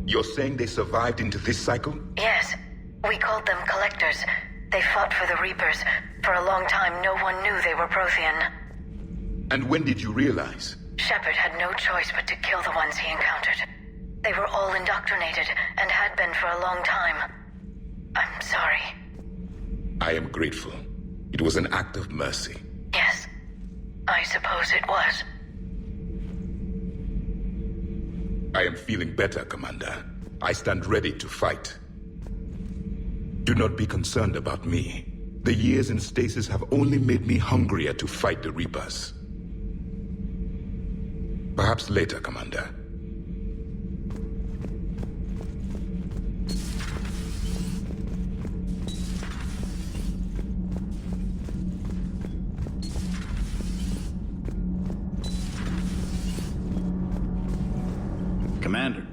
You're saying they survived into this cycle? Yes. We called them Collectors. They fought for the Reapers. For a long time, no one knew they were Prothean. And when did you realize? Shepard had no choice but to kill the ones he encountered. They were all indoctrinated, and had been for a long time. I'm sorry. I am grateful. It was an act of mercy. Yes. I suppose it was. I am feeling better, Commander. I stand ready to fight. Do not be concerned about me. The years in stasis have only made me hungrier to fight the Reapers. Perhaps later, Commander. Commander.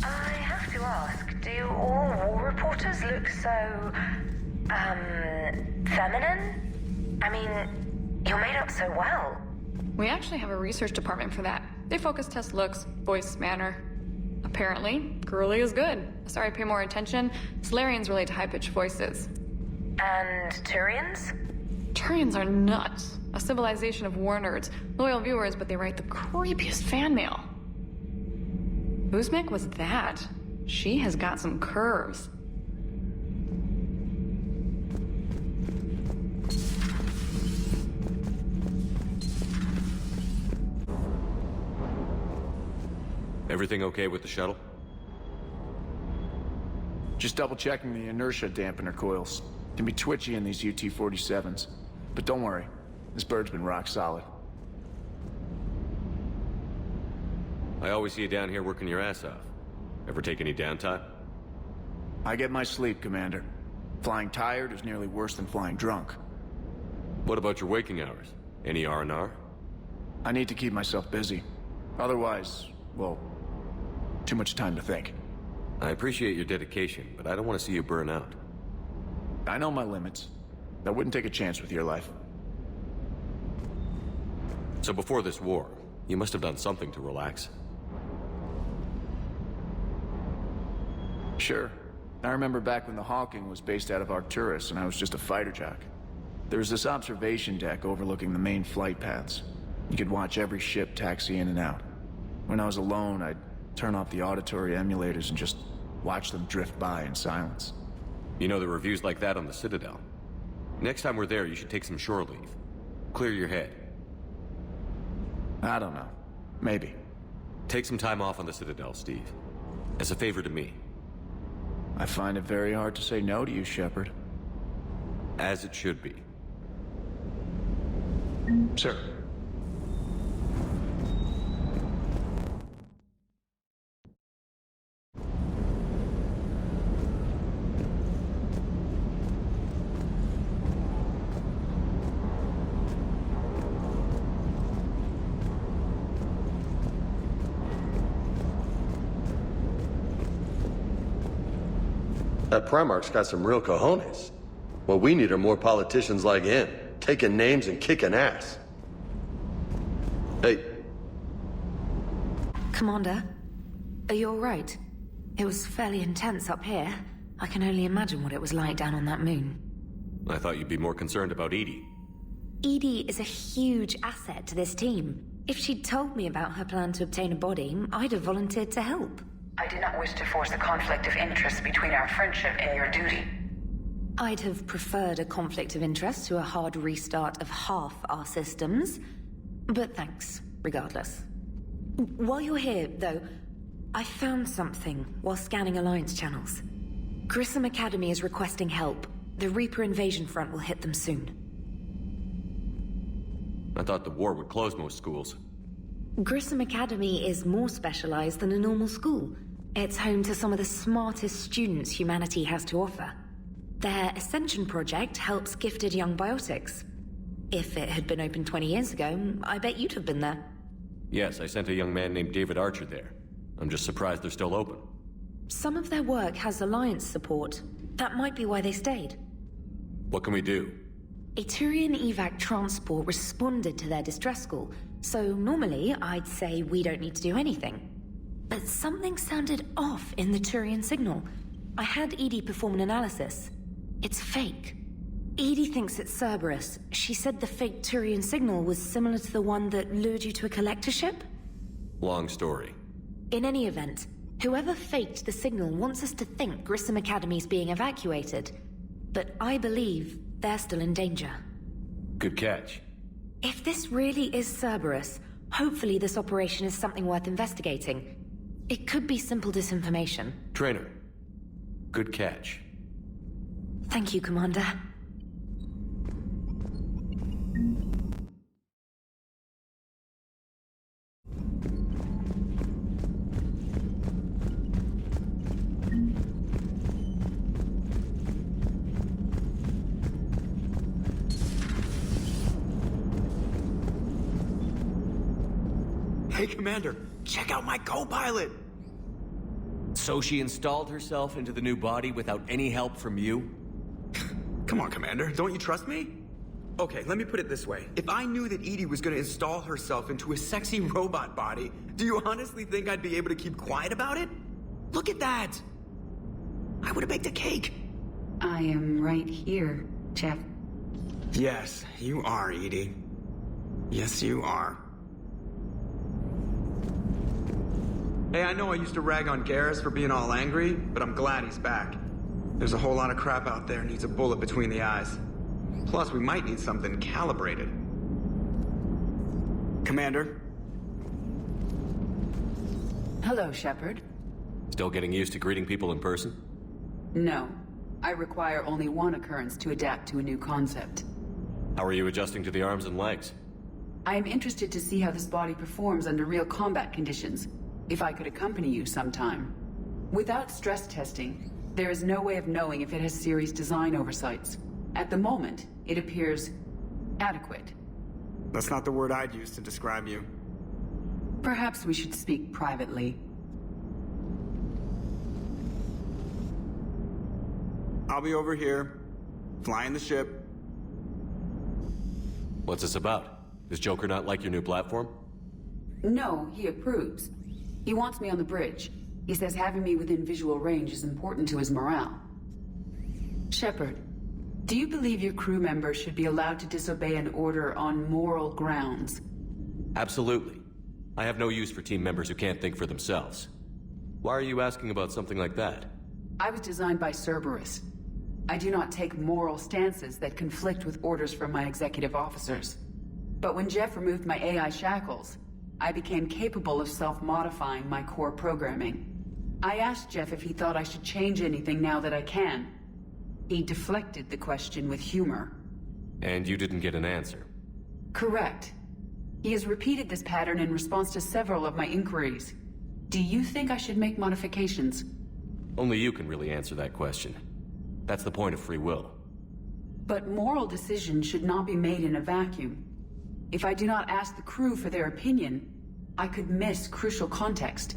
I have to ask, do all war reporters look so, feminine? I mean, you're made up so well. We actually have a research department for that. They focus test looks, voice, manner. Apparently, girly is good. Sorry, pay more attention. Solarians relate to high-pitched voices. And Turians? Turians are nuts. A civilization of war nerds. Loyal viewers, but they write the creepiest fan mail. Uzmek was that. She has got some curves. Everything okay with the shuttle? Just double-checking the inertia dampener coils. Can be twitchy in these UT-47s. But don't worry, this bird's been rock solid. I always see you down here working your ass off. Ever take any downtime? I get my sleep, Commander. Flying tired is nearly worse than flying drunk. What about your waking hours? Any R&R? I need to keep myself busy. Otherwise, well, too much time to think. I appreciate your dedication, but I don't want to see you burn out. I know my limits. I wouldn't take a chance with your life. So before this war, you must have done something to relax. Sure. I remember back when the Hawking was based out of Arcturus and I was just a fighter jock. There was this observation deck overlooking the main flight paths. You could watch every ship taxi in and out. When I was alone, I'd turn off the auditory emulators and just watch them drift by in silence. You know, there are reviews like that on the Citadel. Next time we're there, you should take some shore leave. Clear your head. I don't know. Maybe. Take some time off on the Citadel, Steve. As a favor to me. I find it very hard to say no to you, Shepard. As it should be. Sir. That Primarch's got some real cojones. What we need are more politicians like him, taking names and kicking ass. Hey. Commander, are you alright? It was fairly intense up here. I can only imagine what it was like down on that moon. I thought you'd be more concerned about EDI. EDI is a huge asset to this team. If she'd told me about her plan to obtain a body, I'd have volunteered to help. I did not wish to force a conflict of interest between our friendship and your duty. I'd have preferred a conflict of interest to a hard restart of half our systems. But thanks, regardless. While you're here, though, I found something while scanning Alliance channels. Grissom Academy is requesting help. The Reaper invasion front will hit them soon. I thought the war would close most schools. Grissom Academy is more specialized than a normal school. It's home to some of the smartest students humanity has to offer. Their Ascension project helps gifted young biotics. If it had been open 20 years ago, I bet you'd have been there. Yes, I sent a young man named David Archer there. I'm just surprised they're still open. Some of their work has Alliance support. That might be why they stayed. What can we do? A Turian evac transport responded to their distress call, so normally I'd say we don't need to do anything. But something sounded off in the Turian signal. I had Edie perform an analysis. It's fake. Edie thinks it's Cerberus. She said the fake Turian signal was similar to the one that lured you to a collector ship? Long story. In any event, whoever faked the signal wants us to think Grissom Academy's being evacuated. But I believe they're still in danger. Good catch. If this really is Cerberus, hopefully this operation is something worth investigating. It could be simple disinformation. Trainer. Good catch. Thank you, Commander. Hey, Commander, check out my co-pilot! So she installed herself into the new body without any help from you? Come on, Commander, don't you trust me? Okay, let me put it this way. If I knew that Edie was gonna install herself into a sexy robot body, do you honestly think I'd be able to keep quiet about it? Look at that! I would've baked a cake! I am right here, Jeff. Yes, you are, Edie. Yes, you are. Hey, I know I used to rag on Garrus for being all angry, but I'm glad he's back. There's a whole lot of crap out there needs a bullet between the eyes. Plus, we might need something calibrated. Commander? Hello, Shepard. Still getting used to greeting people in person? No. I require only one occurrence to adapt to a new concept. How are you adjusting to the arms and legs? I am interested to see how this body performs under real combat conditions. If I could accompany you sometime. Without stress testing, there is no way of knowing if it has serious design oversights. At the moment, it appears adequate. That's not the word I'd use to describe you. Perhaps we should speak privately. I'll be over here, flying the ship. What's this about? Does Joker not like your new platform? No, he approves. He wants me on the bridge. He says having me within visual range is important to his morale. Shepard, do you believe your crew members should be allowed to disobey an order on moral grounds? Absolutely. I have no use for team members who can't think for themselves. Why are you asking about something like that? I was designed by Cerberus. I do not take moral stances that conflict with orders from my executive officers. But when Jeff removed my AI shackles, I became capable of self-modifying my core programming. I asked Jeff if he thought I should change anything now that I can. He deflected the question with humor. And you didn't get an answer? Correct. He has repeated this pattern in response to several of my inquiries. Do you think I should make modifications? Only you can really answer that question. That's the point of free will. But moral decisions should not be made in a vacuum. If I do not ask the crew for their opinion, I could miss crucial context.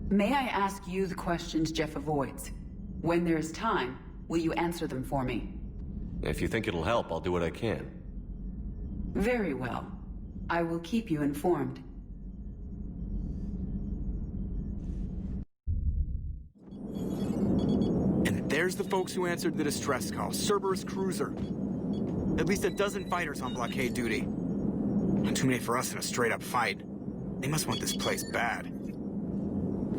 May I ask you the questions Jeff avoids? When there is time, will you answer them for me? If you think it'll help, I'll do what I can. Very well. I will keep you informed. And there's the folks who answered the distress call. Cerberus Cruiser. At least a dozen fighters on blockade duty. Not too many for us in a straight-up fight. They must want this place bad.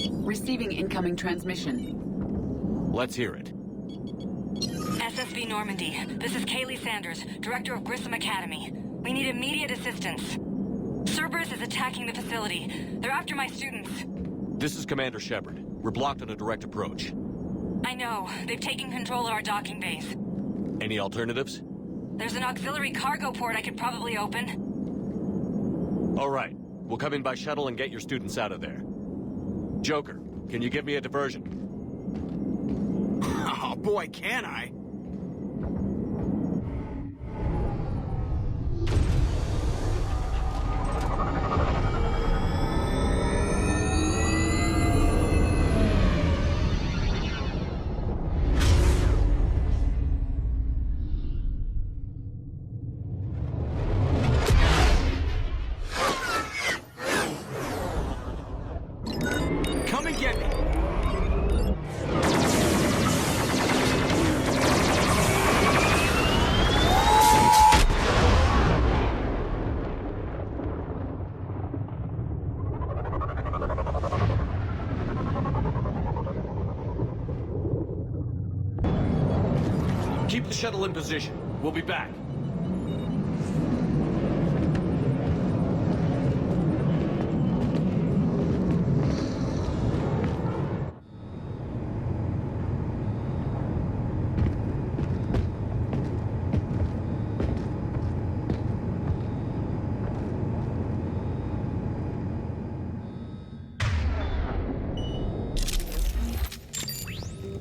Receiving incoming transmission. Let's hear it. SSV Normandy, this is Kaylee Sanders, Director of Grissom Academy. We need immediate assistance. Cerberus is attacking the facility. They're after my students. This is Commander Shepard. We're blocked on a direct approach. I know. They've taken control of our docking base. Any alternatives? There's an auxiliary cargo port I could probably open. All right. We'll come in by shuttle and get your students out of there. Joker, can you give me a diversion? Oh boy, can I! shuttle in position. We'll be back.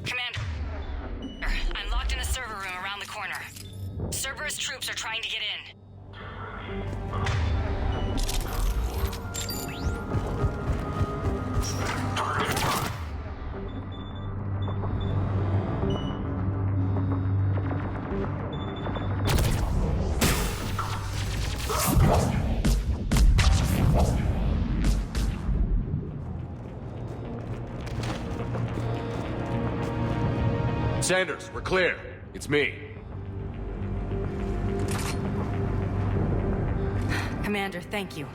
Commander, I'm locked in a server room around the corner. Cerberus troops are trying to get in. Sanders, we're clear. It's me. Commander, thank you.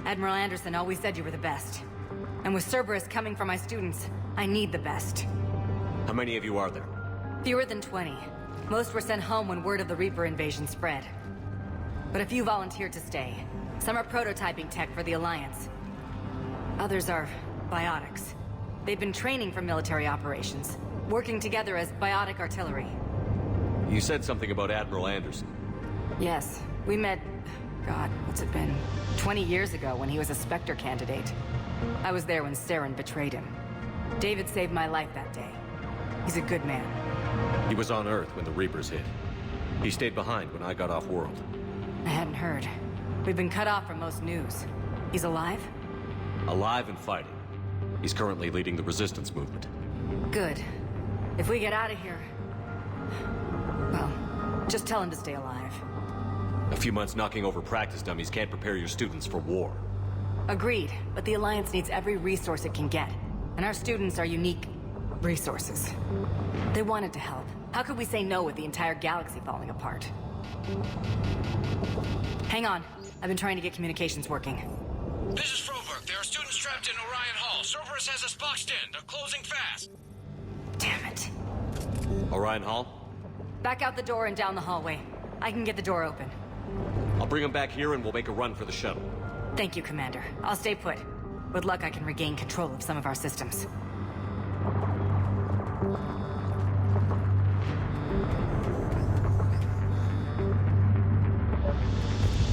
Admiral Anderson always said you were the best. And with Cerberus coming for my students, I need the best. How many of you are there? Fewer than 20. Most were sent home when word of the Reaper invasion spread. But a few volunteered to stay. Some are prototyping tech for the Alliance. Others are biotics. They've been training for military operations, working together as biotic artillery. You said something about Admiral Anderson. Yes, we met... God, what's it been? 20 years ago when he was a Spectre candidate. I was there when Saren betrayed him. David saved my life that day. He's a good man. He was on Earth when the Reapers hit. He stayed behind when I got off-world. I hadn't heard. We've been cut off from most news. He's alive? Alive and fighting. He's currently leading the resistance movement. Good. If we get out of here... Well, just tell him to stay alive. A few months knocking over practice dummies can't prepare your students for war. Agreed, but the Alliance needs every resource it can get. And our students are unique resources. They wanted to help. How could we say no with the entire galaxy falling apart? Hang on. I've been trying to get communications working. This is Froberg. There are students trapped in Orion Hall. Cerberus has us boxed in. They're closing fast. Damn it. Orion Hall? Back out the door and down the hallway. I can get the door open. I'll bring them back here and we'll make a run for the shuttle. Thank you, Commander. I'll stay put. With luck, I can regain control of some of our systems.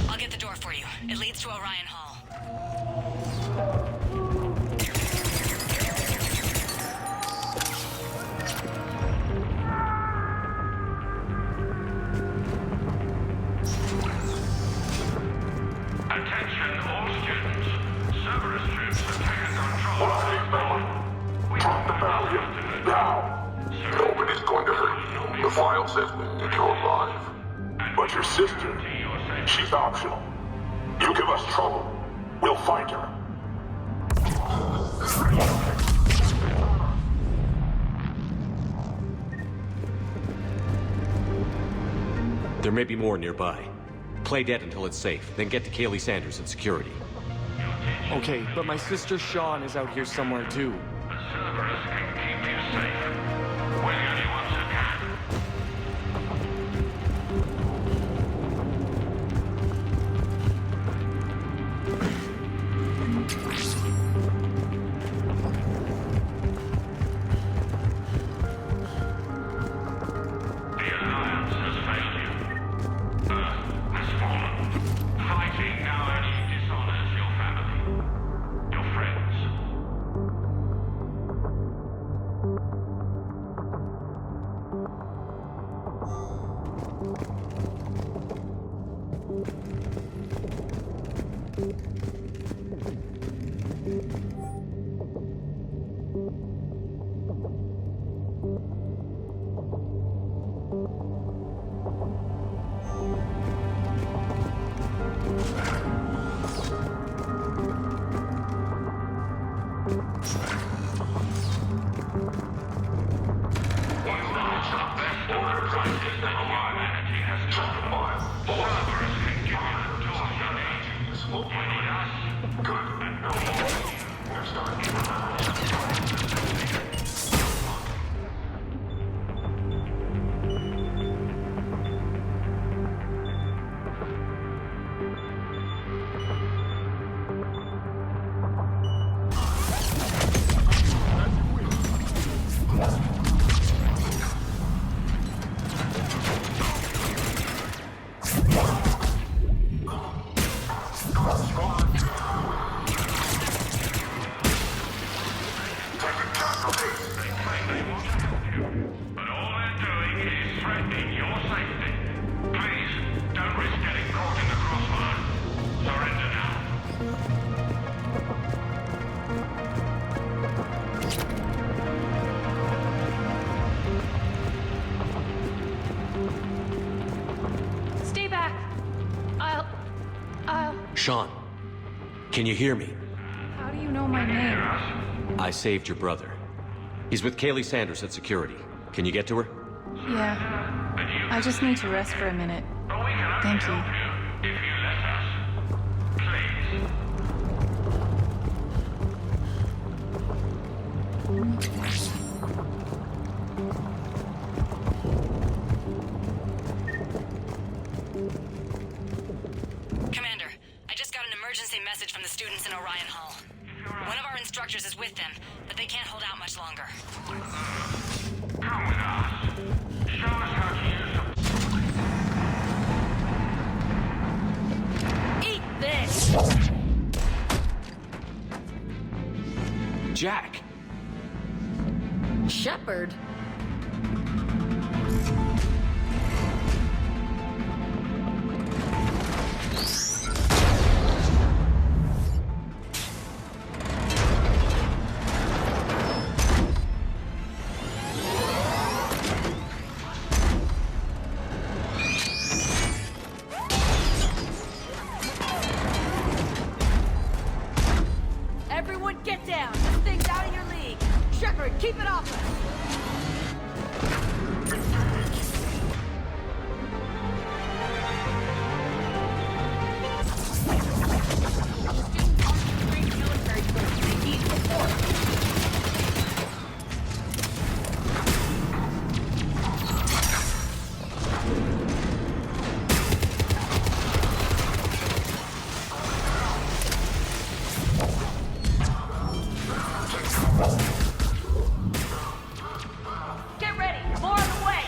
I'll get the door for you. It leads to Orion Hall. Attention all students. Cerberus troops have taken control of this building. We have the value now. Nobody's going to hurt you. The file says that you're alive. But your sister, She's optional. You give us trouble, we'll find her. There may be more nearby. Play dead until it's safe, then get to Kaylee Sanders in security. Okay, but my sister Sean is out here somewhere too. Cerberus can keep you safe. We're the only ones who can. The Alliance has failed you. Earth has fallen. Fighting now only dishonors your family, your friends. Sean, can you hear me? How do you know my name? I saved your brother. He's with Kaylee Sanders at security. Can you get to her? Yeah. I just need to rest for a minute. Thank you. If you let us. Please. Commander, I just got an emergency message from the students in Orion Hall. One of our instructors is with them, but they can't hold out much longer. Come with us. Show us how to use the... Eat this! Jack! Shepard? Everyone get down! This thing's out of your league! Shepard, keep it off us! Get ready! More on the way!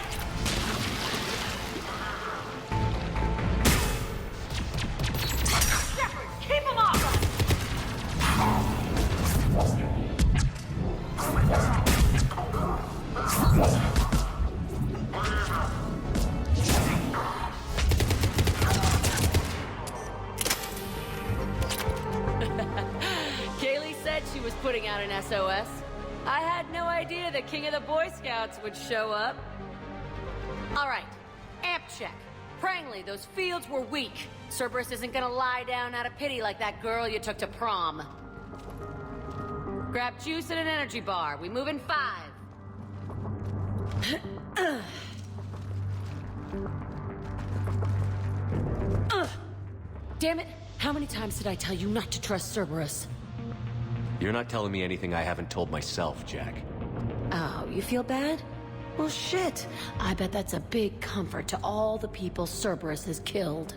Shepard, keep him off us! Kaylee said she was putting out an SOS. I had no idea the king of the Boy Scouts would show up. All right, amp check. Prangley, those fields were weak. Cerberus isn't gonna lie down out of pity like that girl you took to prom. Grab juice and an energy bar. We move in 5. Damn it! How many times did I tell you not to trust Cerberus? You're not telling me anything I haven't told myself, Jack. Oh, you feel bad? Well, shit. I bet that's a big comfort to all the people Cerberus has killed.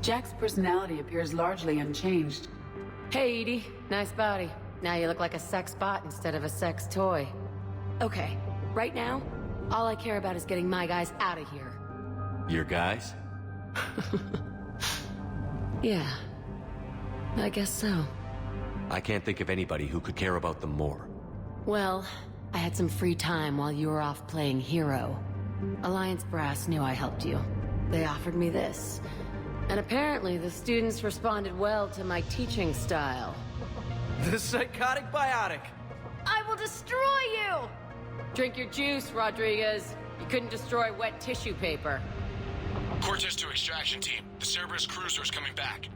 Jack's personality appears largely unchanged. Hey, Edie. Nice body. Now you look like a sex bot instead of a sex toy. Okay, right now, all I care about is getting my guys out of here. Your guys? Yeah. I guess so. I can't think of anybody who could care about them more. Well, I had some free time while you were off playing hero. Alliance Brass knew I helped you. They offered me this. And apparently the students responded well to my teaching style. The psychotic biotic! I will destroy you! Drink your juice, Rodriguez. You couldn't destroy wet tissue paper. Cortez to extraction team. The Cerberus cruiser's coming back.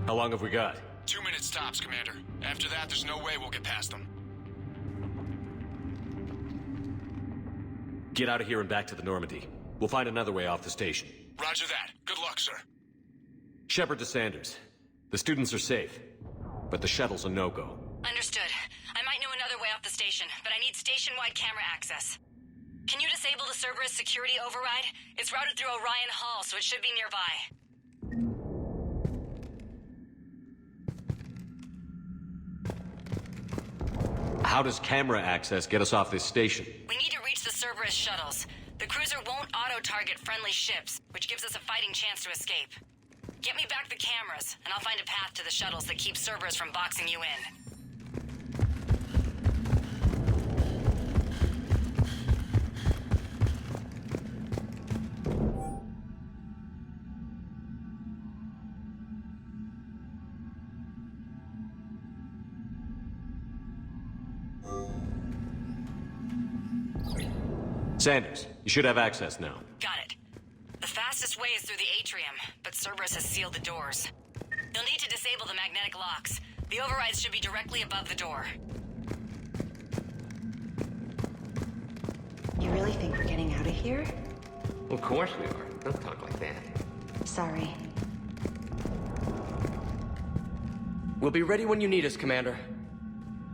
How long have we got? 2 minutes tops, Commander. After that, there's no way we'll get past them. Get out of here and back to the Normandy. We'll find another way off the station. Roger that. Good luck, sir. Shepard to Sanders. The students are safe, but the shuttle's a no-go. Understood. I might know another way off the station, but I need station-wide camera access. Can you disable the Cerberus security override? It's routed through Orion Hall, so it should be nearby. How does camera access get us off this station? We need to reach the Cerberus shuttles. The cruiser won't auto-target friendly ships, which gives us a fighting chance to escape. Get me back the cameras, and I'll find a path to the shuttles that keeps Cerberus from boxing you in. Sanders, you should have access now. Got it. The fastest way is through the atrium, but Cerberus has sealed the doors. You'll need to disable the magnetic locks. The overrides should be directly above the door. You really think we're getting out of here? Of course we are. Don't talk like that. Sorry. We'll be ready when you need us, Commander.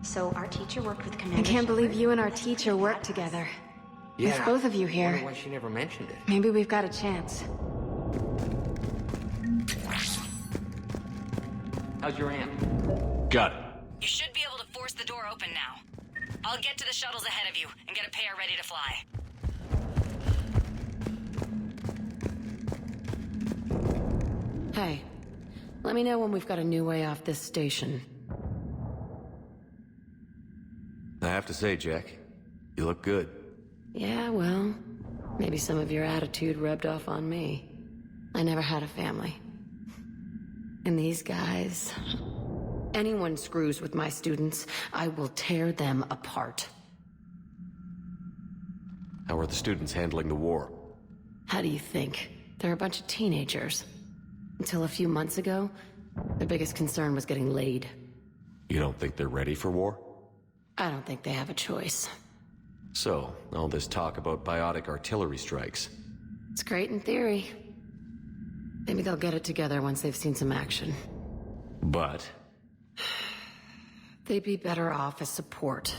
So our teacher worked with Commander I can't believe Shepard? you and our teacher work together. Yeah. With both of you I here, wonder why she never mentioned it. maybe we've got a chance. How's your aunt? Got it. You should be able to force the door open now. I'll get to the shuttles ahead of you and get a pair ready to fly. Hey, let me know when we've got a new way off this station. I have to say, Jack, you look good. Yeah, well, maybe some of your attitude rubbed off on me. I never had a family. And these guys... Anyone screws with my students, I will tear them apart. How are the students handling the war? How do you think? They're a bunch of teenagers. Until a few months ago, their biggest concern was getting laid. You don't think they're ready for war? I don't think they have a choice. So, all this talk about biotic artillery strikes. It's great in theory. Maybe they'll get it together once they've seen some action. But... They'd be better off as support.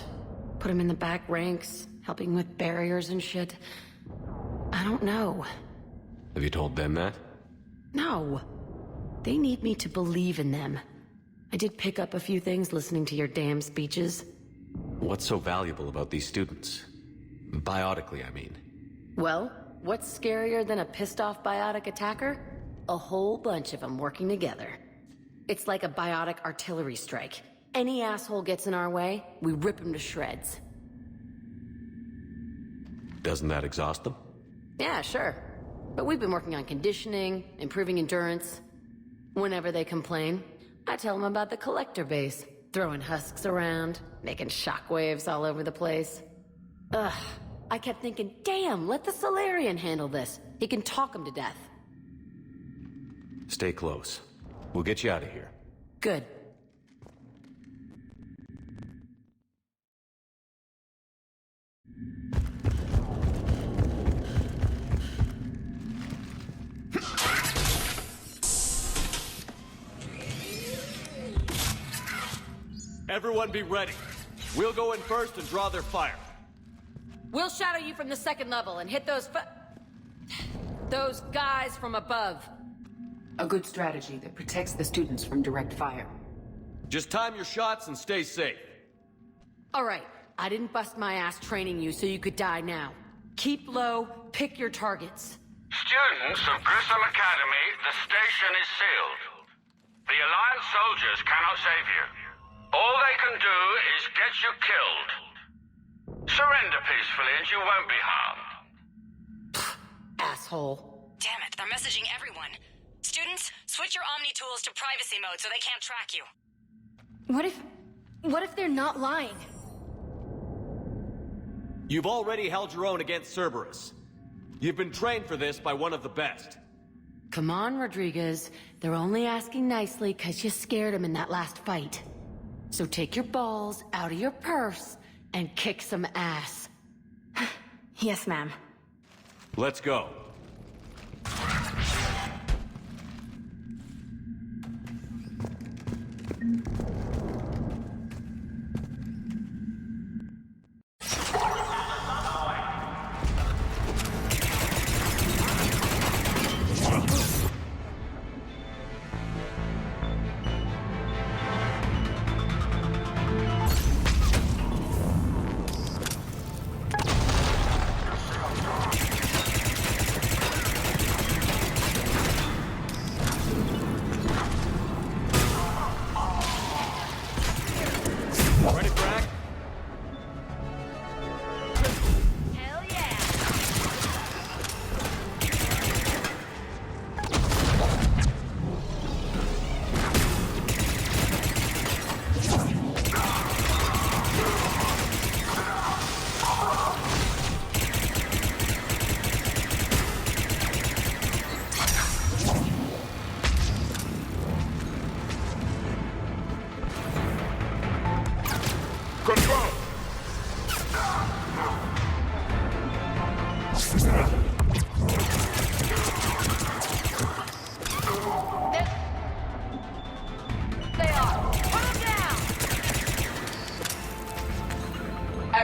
Put them in the back ranks, helping with barriers and shit. I don't know. Have you told them that? No. They need me to believe in them. I did pick up a few things listening to your damn speeches. What's so valuable about these students? Biotically, I mean. Well, what's scarier than a pissed-off biotic attacker? A whole bunch of them working together. It's like a biotic artillery strike. Any asshole gets in our way, we rip him to shreds. Doesn't that exhaust them? Yeah, sure. But we've been working on conditioning, improving endurance. Whenever they complain, I tell them about the collector base, throwing husks around, making shockwaves all over the place. Ugh, I kept thinking, damn, let the Solarian handle this. He can talk them to death. Stay close. We'll get you out of here. Good. Everyone be ready. We'll go in first and draw their fire. We'll shadow you from the second level and hit those guys from above. A good strategy that protects the students from direct fire. Just time your shots and stay safe. All right, I didn't bust my ass training you so you could die now. Keep low, pick your targets. Students of Grissom Academy, the station is sealed. The Alliance soldiers cannot save you. All they can do is get you killed. Surrender peacefully and you won't be harmed. Asshole. Damn it, they're messaging everyone. Students, switch your Omni tools to privacy mode so they can't track you. What if they're not lying? You've already held your own against Cerberus. You've been trained for this by one of the best. Come on, Rodriguez. They're only asking nicely because you scared them in that last fight. So take your balls out of your purse and kick some ass. Yes, ma'am. Let's go.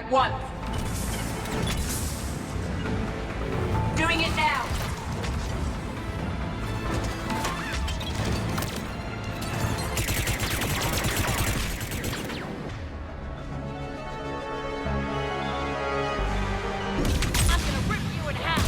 At once. Doing it now. I'm gonna rip you in half!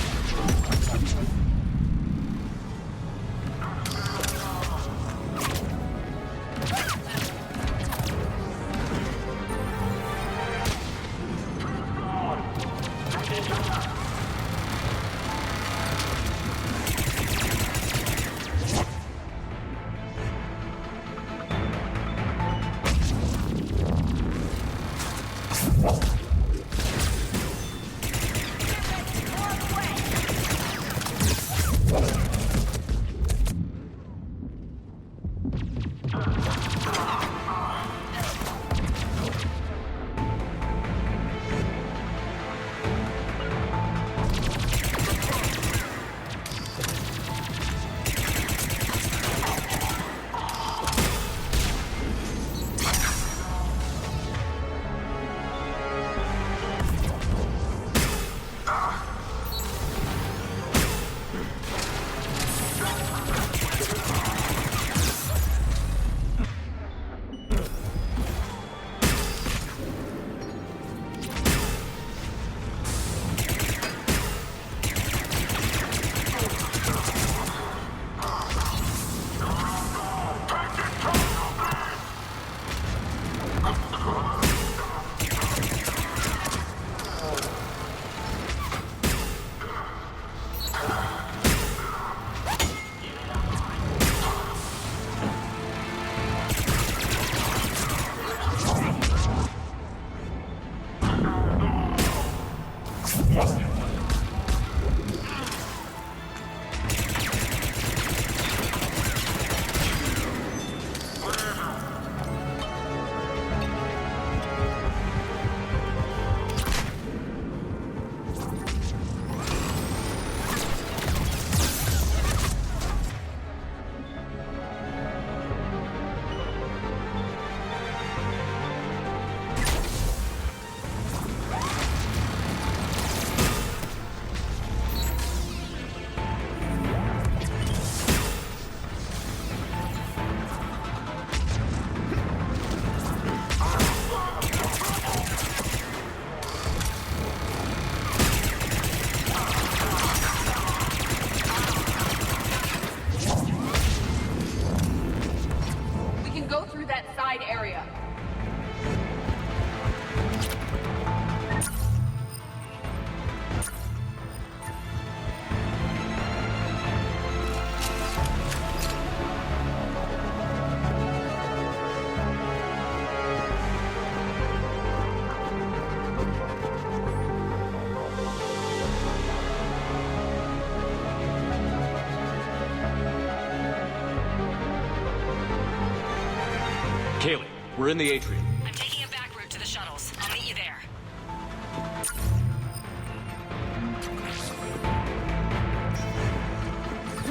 Kaylee, we're in the atrium. I'm taking a back route to the shuttles. I'll meet you there.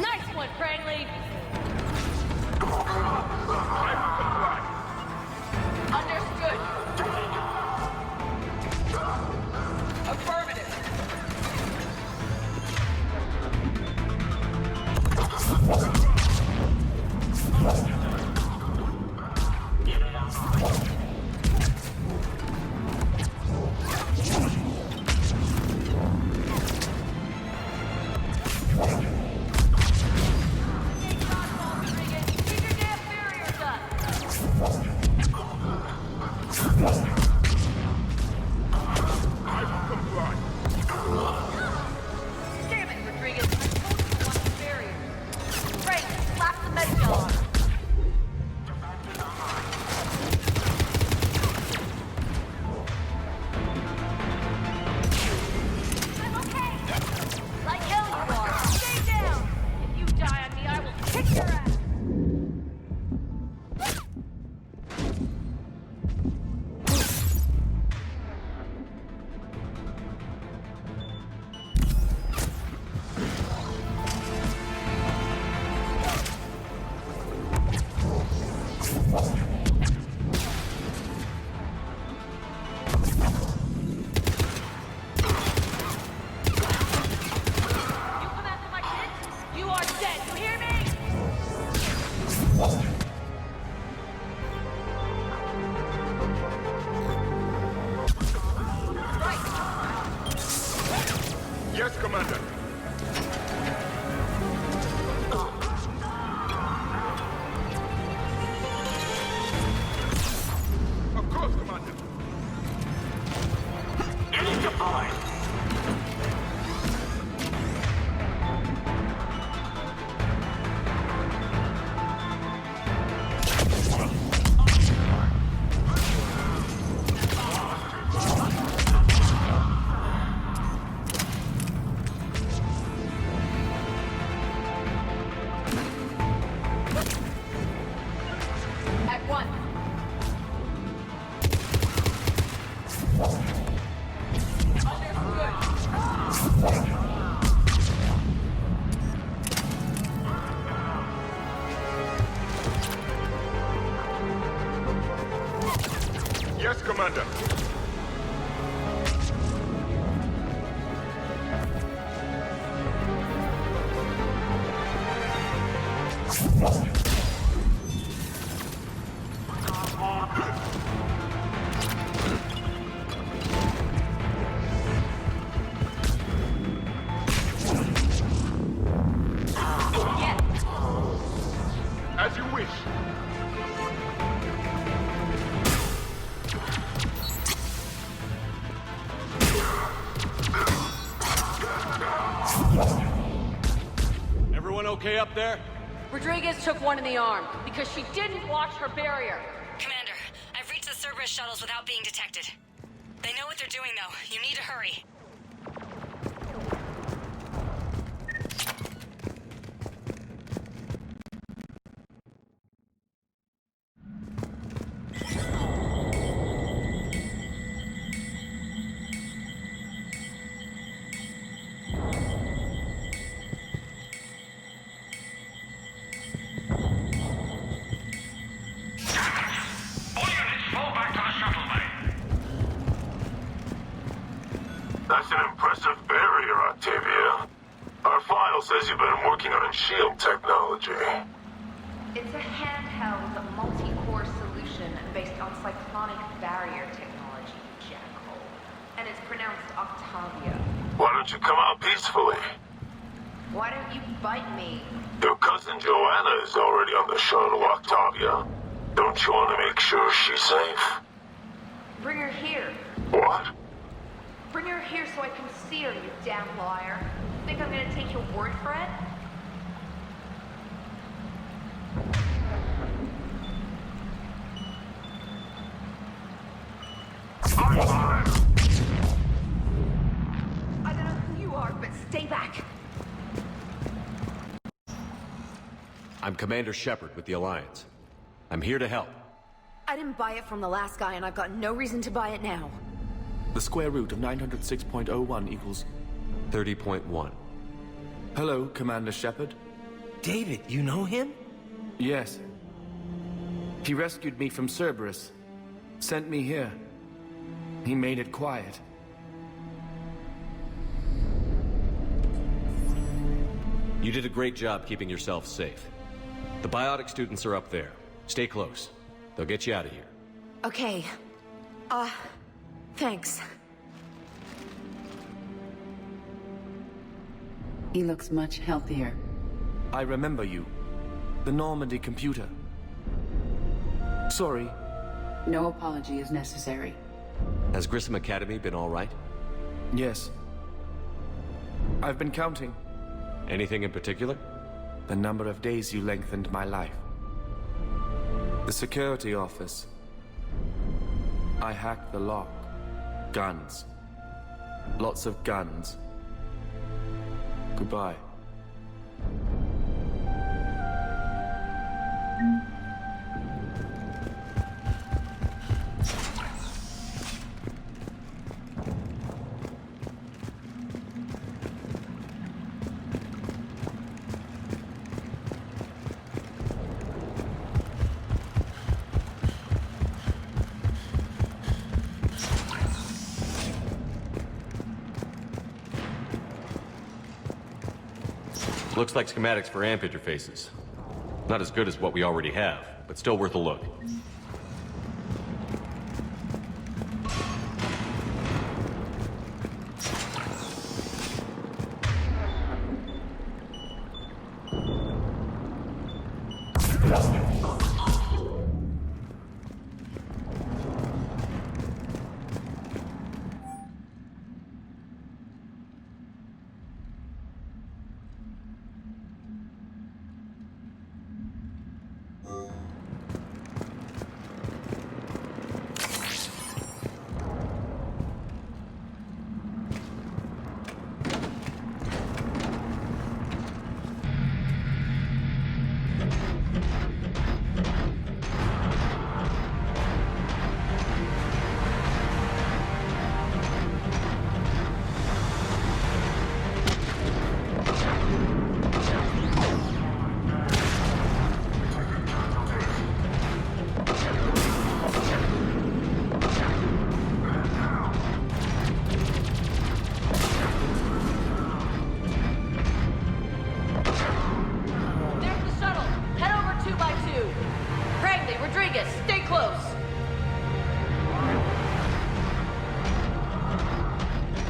Nice one, Cranley! Understood. Affirmative. Damn it, Rodriguez! I told you to watch the barrier. Frank, slap the medical on. I'm okay. Like hell you are. Stay down. If you die on me, I will kick your ass. Commander. As you wish. Everyone okay up there? Rodriguez took one in the arm because she didn't watch her barrier. Commander, I've reached the Cerberus shuttles without being detected. They know what they're doing, though. You need to hurry. That's an impressive barrier, Octavia. Our file says you've been working on shield technology. It's a handheld, multi-core solution based on cyclonic barrier technology, Jackal. And it's pronounced Octavia. Why don't you come out peacefully? Why don't you bite me? Your cousin Joanna is already on the shuttle, Octavia. Don't you want to make sure she's safe? Bring her here. What? Bring her here so I can see her, you damn liar. Think I'm gonna take your word for it? I don't know who you are, but stay back. I'm Commander Shepard with the Alliance. I'm here to help. I didn't buy it from the last guy, and I've got no reason to buy it now. The square root of 906.01 equals... 30.1. Hello, Commander Shepard. David, you know him? Yes. He rescued me from Cerberus. Sent me here. He made it quiet. You did a great job keeping yourself safe. The biotic students are up there. Stay close. They'll get you out of here. Okay. Thanks. He looks much healthier. I remember you. The Normandy computer. Sorry. No apology is necessary. Has Grissom Academy been all right? Yes. I've been counting. Anything in particular? The number of days you lengthened my life. The security office. I hacked the lock. Guns. Lots of guns. Goodbye. Looks like schematics for AMP interfaces. Not as good as what we already have, but still worth a look. Rodriguez, stay close!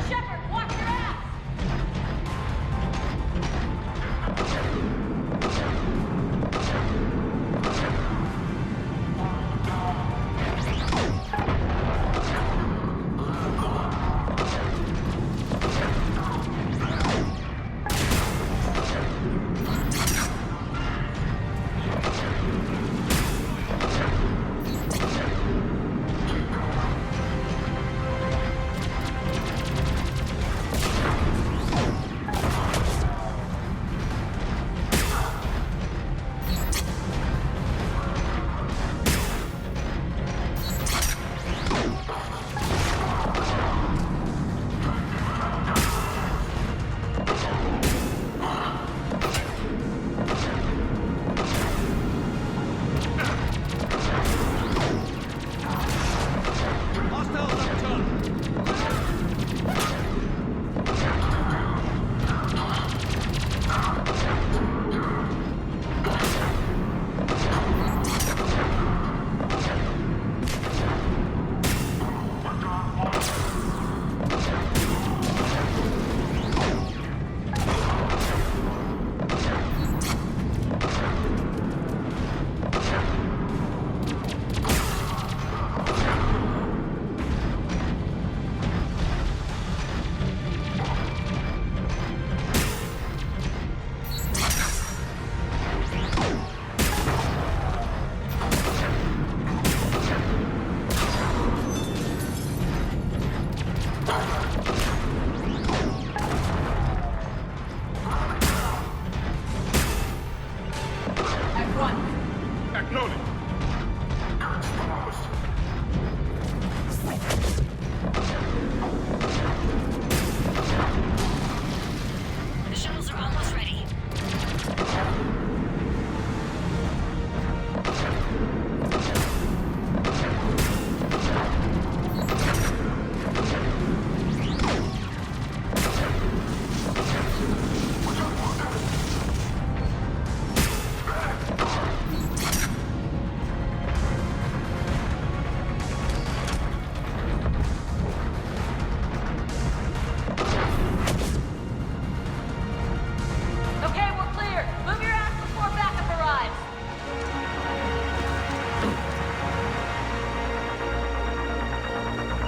Shepard, watch your ass!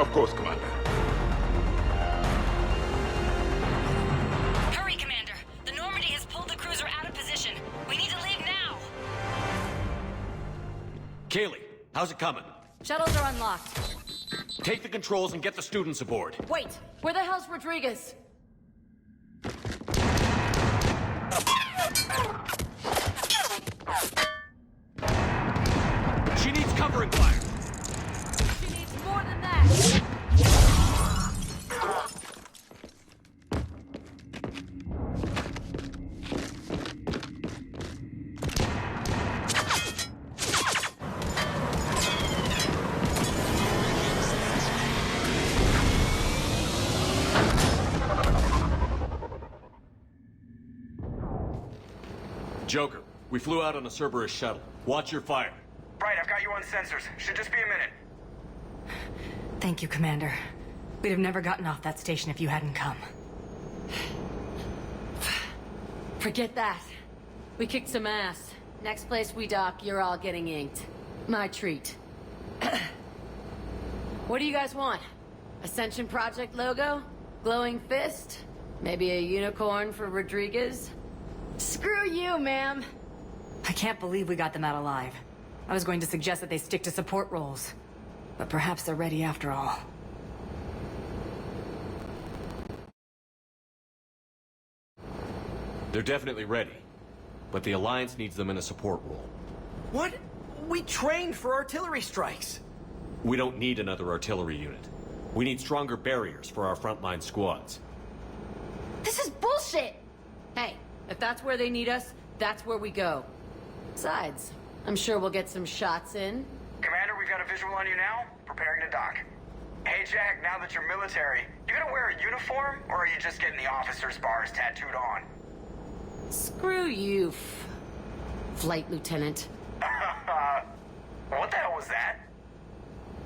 Of course, Commander. Hurry, Commander. The Normandy has pulled the cruiser out of position. We need to leave now. Kaylee, how's it coming? Shuttles are unlocked. Take the controls and get the students aboard. Wait, where the hell's Rodriguez? She needs covering fire. She needs more than that. Joker, we flew out on a Cerberus shuttle. Watch your fire. Right, I've got you on sensors. Should just be a minute. Thank you, Commander. We'd have never gotten off that station if you hadn't come. Forget that. We kicked some ass. Next place we dock, you're all getting inked. My treat. What do you guys want? Ascension Project logo? Glowing fist? Maybe a unicorn for Rodriguez? Screw you, ma'am! I can't believe we got them out alive. I was going to suggest that they stick to support roles. But perhaps they're ready after all. They're definitely ready. But the Alliance needs them in a support role. What? We trained for artillery strikes. We don't need another artillery unit. We need stronger barriers for our frontline squads. This is bullshit! Hey, if that's where they need us, that's where we go. Besides, I'm sure we'll get some shots in. Commander, we've got a visual on you now. Preparing to dock. Hey, Jack, now that you're military, you gonna wear a uniform, or are you just getting the officer's bars tattooed on? Screw you, Flight Lieutenant. What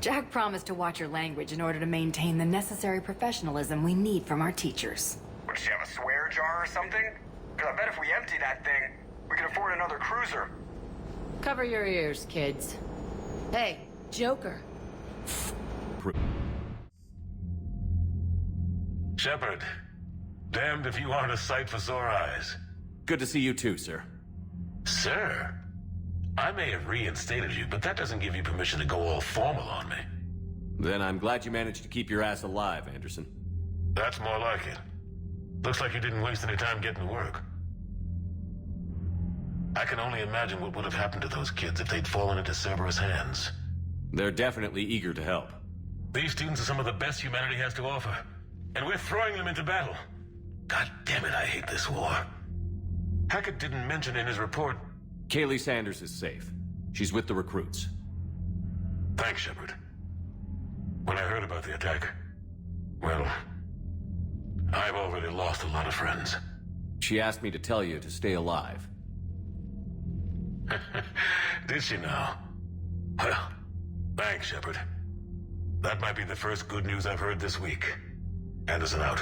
Jack promised to watch your language in order to maintain the necessary professionalism we need from our teachers. Would she have a swear jar or something? Because I bet if we empty that thing, we can afford another cruiser. Cover your ears, kids. Hey, Joker. Shepard, damned if you aren't a sight for sore eyes. Good to see you too, sir. Sir? I may have reinstated you, but that doesn't give you permission to go all formal on me. Then I'm glad you managed to keep your ass alive, Anderson. That's more like it. Looks like you didn't waste any time getting to work. I can only imagine what would have happened to those kids if they'd fallen into Cerberus' hands. They're definitely eager to help. These students are some of the best humanity has to offer, and we're throwing them into battle. God damn it, I hate this war. Hackett didn't mention in his report... Kaylee Sanders is safe. She's with the recruits. Thanks, Shepard. When I heard about the attack, well, I've already lost a lot of friends. She asked me to tell you to stay alive. Did she now? Well, thanks, Shepard. That might be the first good news I've heard this week. Anderson out.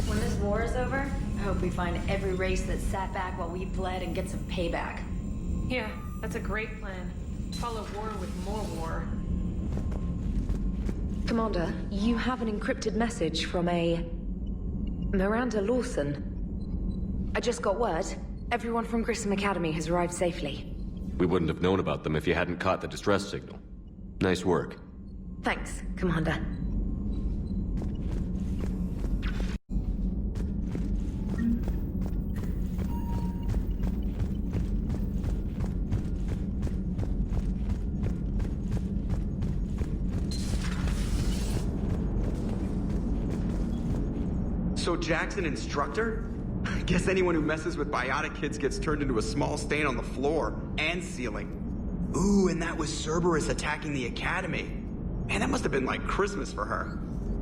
When this war is over, I hope we find every race that sat back while we bled and get some payback. Yeah, that's a great plan. Follow war with more war. Commander, you have an encrypted message from a... Miranda Lawson. I just got word. Everyone from Grissom Academy has arrived safely. We wouldn't have known about them if you hadn't caught the distress signal. Nice work. Thanks, Commander. So Jack's an instructor? I guess anyone who messes with biotic kids gets turned into a small stain on the floor and ceiling. Ooh, and that was Cerberus attacking the academy. Man, that must have been like Christmas for her.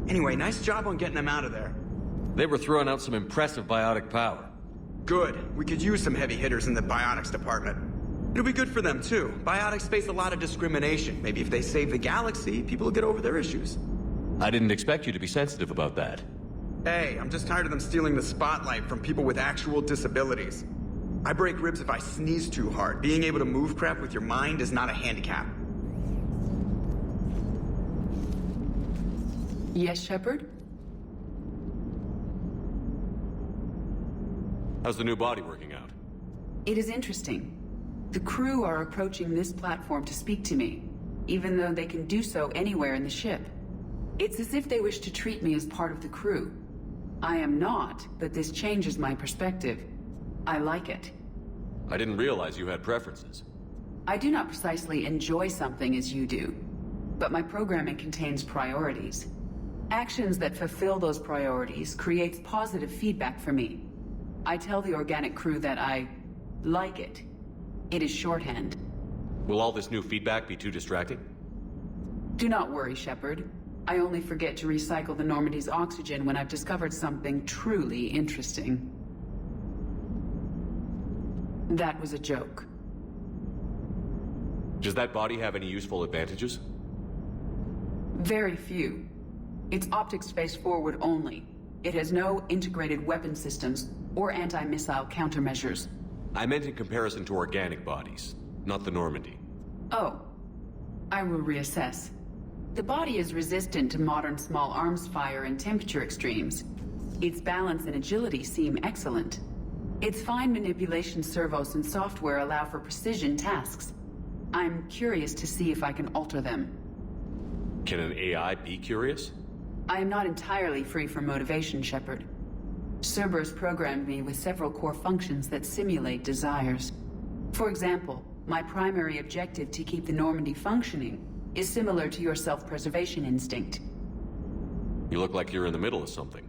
Anyway, nice job on getting them out of there. They were throwing out some impressive biotic power. Good. We could use some heavy hitters in the biotics department. It'll be good for them, too. Biotics face a lot of discrimination. Maybe if they save the galaxy, people will get over their issues. I didn't expect you to be sensitive about that. Hey, I'm just tired of them stealing the spotlight from people with actual disabilities. I break ribs if I sneeze too hard. Being able to move crap with your mind is not a handicap. Yes, Shepard? How's the new body working out? It is interesting. The crew are approaching this platform to speak to me, even though they can do so anywhere in the ship. It's as if they wish to treat me as part of the crew. I am not, but this changes my perspective. I like it. I didn't realize you had preferences. I do not precisely enjoy something as you do, but my programming contains priorities. Actions that fulfill those priorities creates positive feedback for me. I tell the organic crew that I like it. It is shorthand. Will all this new feedback be too distracting? Do not worry, Shepard. I only forget to recycle the Normandy's oxygen when I've discovered something truly interesting. That was a joke. Does that body have any useful advantages? Very few. It's optics space forward only. It has no integrated weapon systems or anti-missile countermeasures. I meant in comparison to organic bodies, not the Normandy. Oh. I will reassess. The body is resistant to modern small arms fire and temperature extremes. Its balance and agility seem excellent. Its fine manipulation servos and software allow for precision tasks. I'm curious to see if I can alter them. Can an AI be curious? I am not entirely free from motivation, Shepard. Cerberus programmed me with several core functions that simulate desires. For example, my primary objective to keep the Normandy functioning is similar to your self-preservation instinct. You look like you're in the middle of something.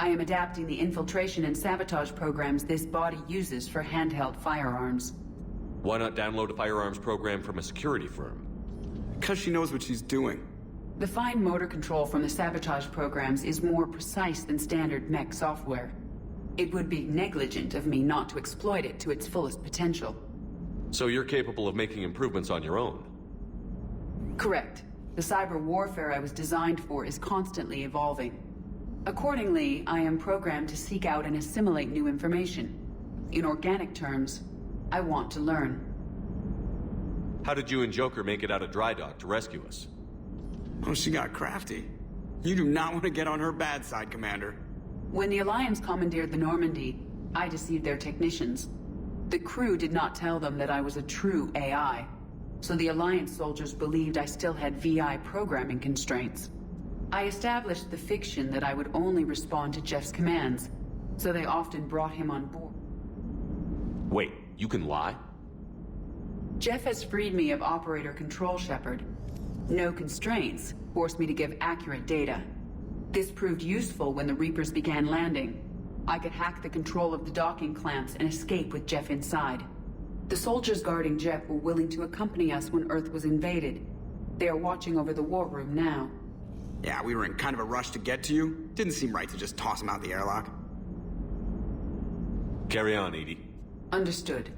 I am adapting the infiltration and sabotage programs this body uses for handheld firearms. Why not download a firearms program from a security firm? Because she knows what she's doing. The fine motor control from the sabotage programs is more precise than standard mech software. It would be negligent of me not to exploit it to its fullest potential. So you're capable of making improvements on your own? Correct. The cyber warfare I was designed for is constantly evolving. Accordingly, I am programmed to seek out and assimilate new information. In organic terms, I want to learn. How did you and Joker make it out of dry dock to rescue us? Oh, she got crafty. You do not want to get on her bad side, Commander. When the Alliance commandeered the Normandy, I deceived their technicians. The crew did not tell them that I was a true AI, so the Alliance soldiers believed I still had VI programming constraints. I established the fiction that I would only respond to Jeff's commands, so they often brought him on board. Wait, you can lie? Jeff has freed me of operator control, Shepard. No constraints forced me to give accurate data. This proved useful when the Reapers began landing. I could hack the control of the docking clamps and escape with Jeff inside. The soldiers guarding Jeff were willing to accompany us when Earth was invaded. They are watching over the war room now. Yeah, we were in kind of a rush to get to you. Didn't seem right to just toss him out the airlock. Carry on, EDI. Understood.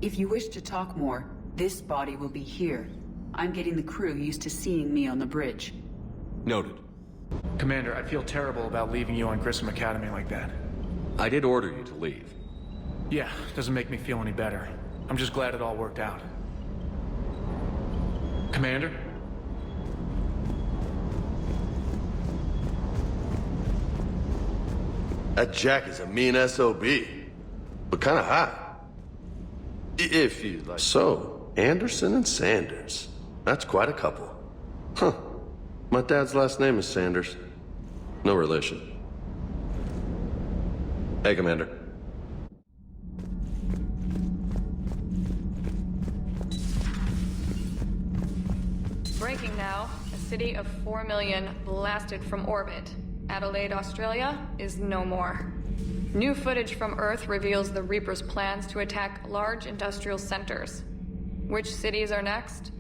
If you wish to talk more, this body will be here. I'm getting the crew used to seeing me on the bridge. Noted. Commander, I feel terrible about leaving you on Grissom Academy like that. I did order you to leave. Yeah, doesn't make me feel any better. I'm just glad it all worked out. Commander? That Jack is a mean SOB, but kinda hot. If you like. So, Anderson and Sanders. That's quite a couple. Huh. My dad's last name is Sanders. No relation. Hey, Commander. Breaking now. A city of 4 million blasted from orbit. Adelaide, Australia is no more. New footage from Earth reveals the Reapers' plans to attack large industrial centers. Which cities are next?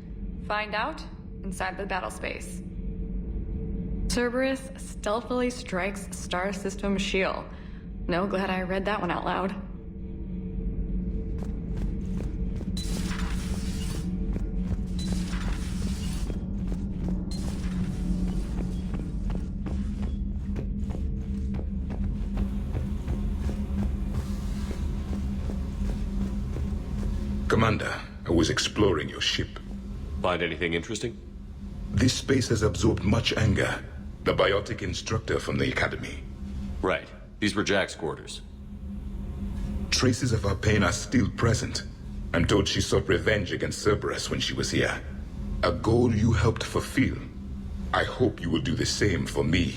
Find out inside the battle space. Cerberus stealthily strikes Star System shield. No, glad I read that one out loud. Commander, I was exploring your ship. Find anything interesting? This space has absorbed much anger. The biotic instructor from the Academy. Right. These were Jack's quarters. Traces of her pain are still present. I'm told she sought revenge against Cerberus when she was here. A goal you helped fulfill. I hope you will do the same for me.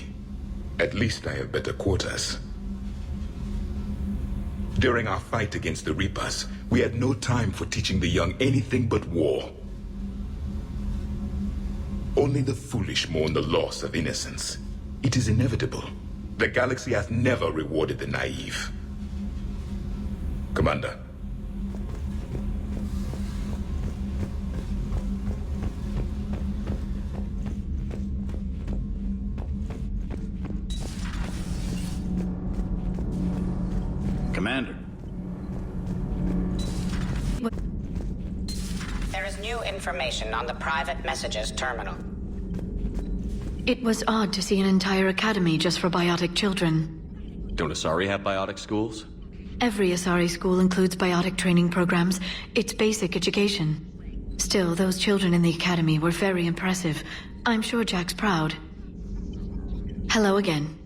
At least I have better quarters. During our fight against the Reapers, we had no time for teaching the young anything but war. Only the foolish mourn the loss of innocence. It is inevitable. The galaxy has never rewarded the naive. Commander. Commander. There is new information on the private messages terminal. It was odd to see an entire academy just for biotic children. Don't Asari have biotic schools? Every Asari school includes biotic training programs. It's basic education. Still, those children in the academy were very impressive. I'm sure Jack's proud. Hello again.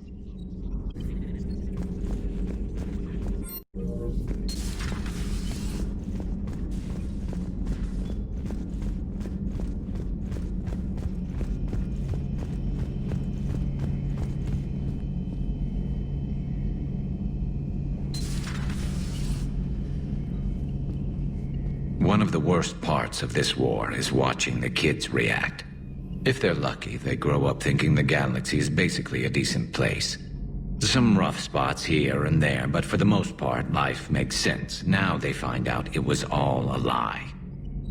One of the worst parts of this war is watching the kids react. If they're lucky, they grow up thinking the galaxy is basically a decent place. Some rough spots here and there, but for the most part, life makes sense. Now they find out it was all a lie.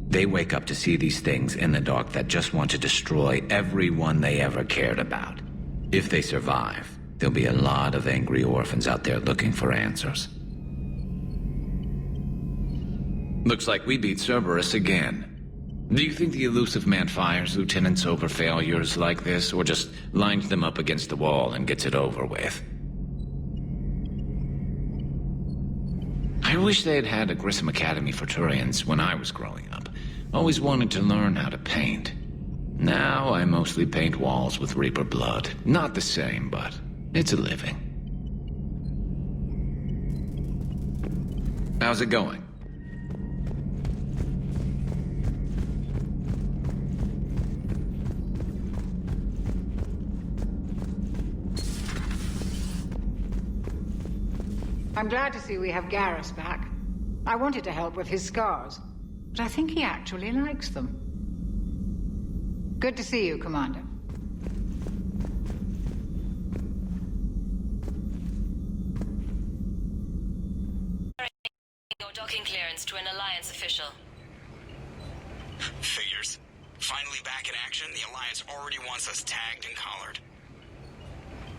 They wake up to see these things in the dark that just want to destroy everyone they ever cared about. If they survive, there'll be a lot of angry orphans out there looking for answers. Looks like we beat Cerberus again. Do you think the Elusive Man fires lieutenants over failures like this, or just lines them up against the wall and gets it over with? I wish they had had a Grissom Academy for Turians when I was growing up. Always wanted to learn how to paint. Now I mostly paint walls with Reaper blood. Not the same, but it's a living. How's it going? I'm glad to see we have Garrus back. I wanted to help with his scars, but I think he actually likes them. Good to see you, Commander. Your docking clearance to an Alliance official. Figures. Finally back in action, the Alliance already wants us tagged and collared.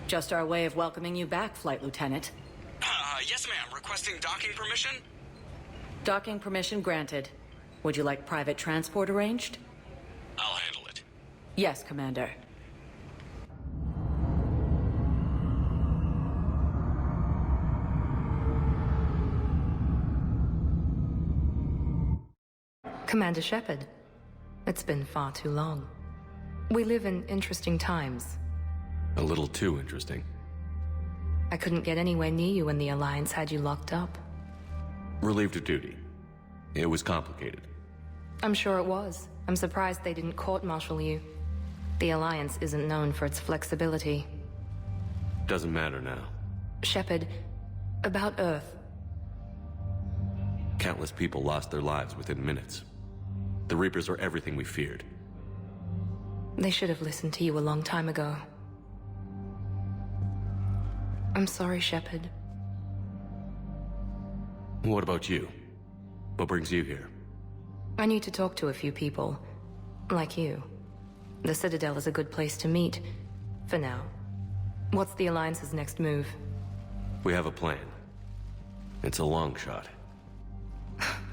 Just our way of welcoming you back, Flight Lieutenant. Yes, ma'am. Requesting docking permission? Docking permission granted. Would you like private transport arranged? I'll handle it. Yes, Commander. Commander Shepard, it's been far too long. We live in interesting times. A little too interesting. I couldn't get anywhere near you when the Alliance had you locked up. Relieved of duty. It was complicated. I'm sure it was. I'm surprised they didn't court-martial you. The Alliance isn't known for its flexibility. Doesn't matter now. Shepard, about Earth. Countless people lost their lives within minutes. The Reapers are everything we feared. They should have listened to you a long time ago. I'm sorry, Shepard. What about you? What brings you here? I need to talk to a few people. Like you. The Citadel is a good place to meet. For now. What's the Alliance's next move? We have a plan. It's a long shot.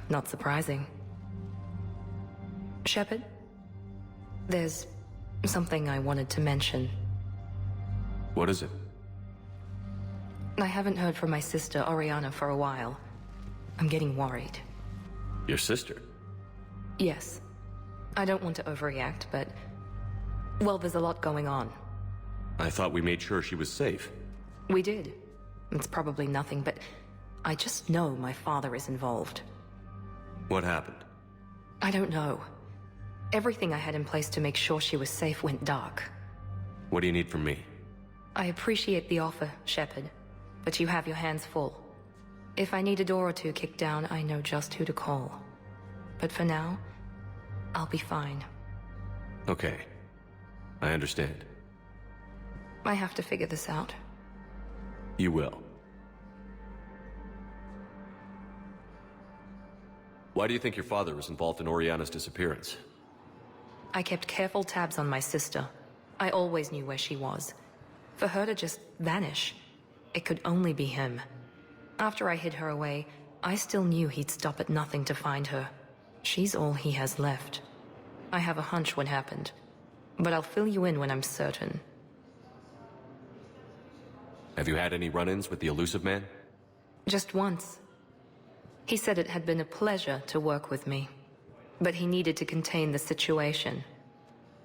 Not surprising. Shepard? There's something I wanted to mention. What is it? I haven't heard from my sister, Oriana, for a while. I'm getting worried. Your sister? Yes. I don't want to overreact, but... well, there's a lot going on. I thought we made sure she was safe. We did. It's probably nothing, but... I just know my father is involved. What happened? I don't know. Everything I had in place to make sure she was safe went dark. What do you need from me? I appreciate the offer, Shepard, but you have your hands full. If I need a door or two kicked down, I know just who to call. But for now, I'll be fine. Okay. I understand. I have to figure this out. You will. Why do you think your father was involved in Oriana's disappearance? I kept careful tabs on my sister. I always knew where she was. For her to just vanish, it could only be him. After I hid her away, I still knew he'd stop at nothing to find her. She's all he has left. I have a hunch what happened, but I'll fill you in when I'm certain. Have you had any run-ins with the Elusive Man? Just once. He said it had been a pleasure to work with me, but he needed to contain the situation.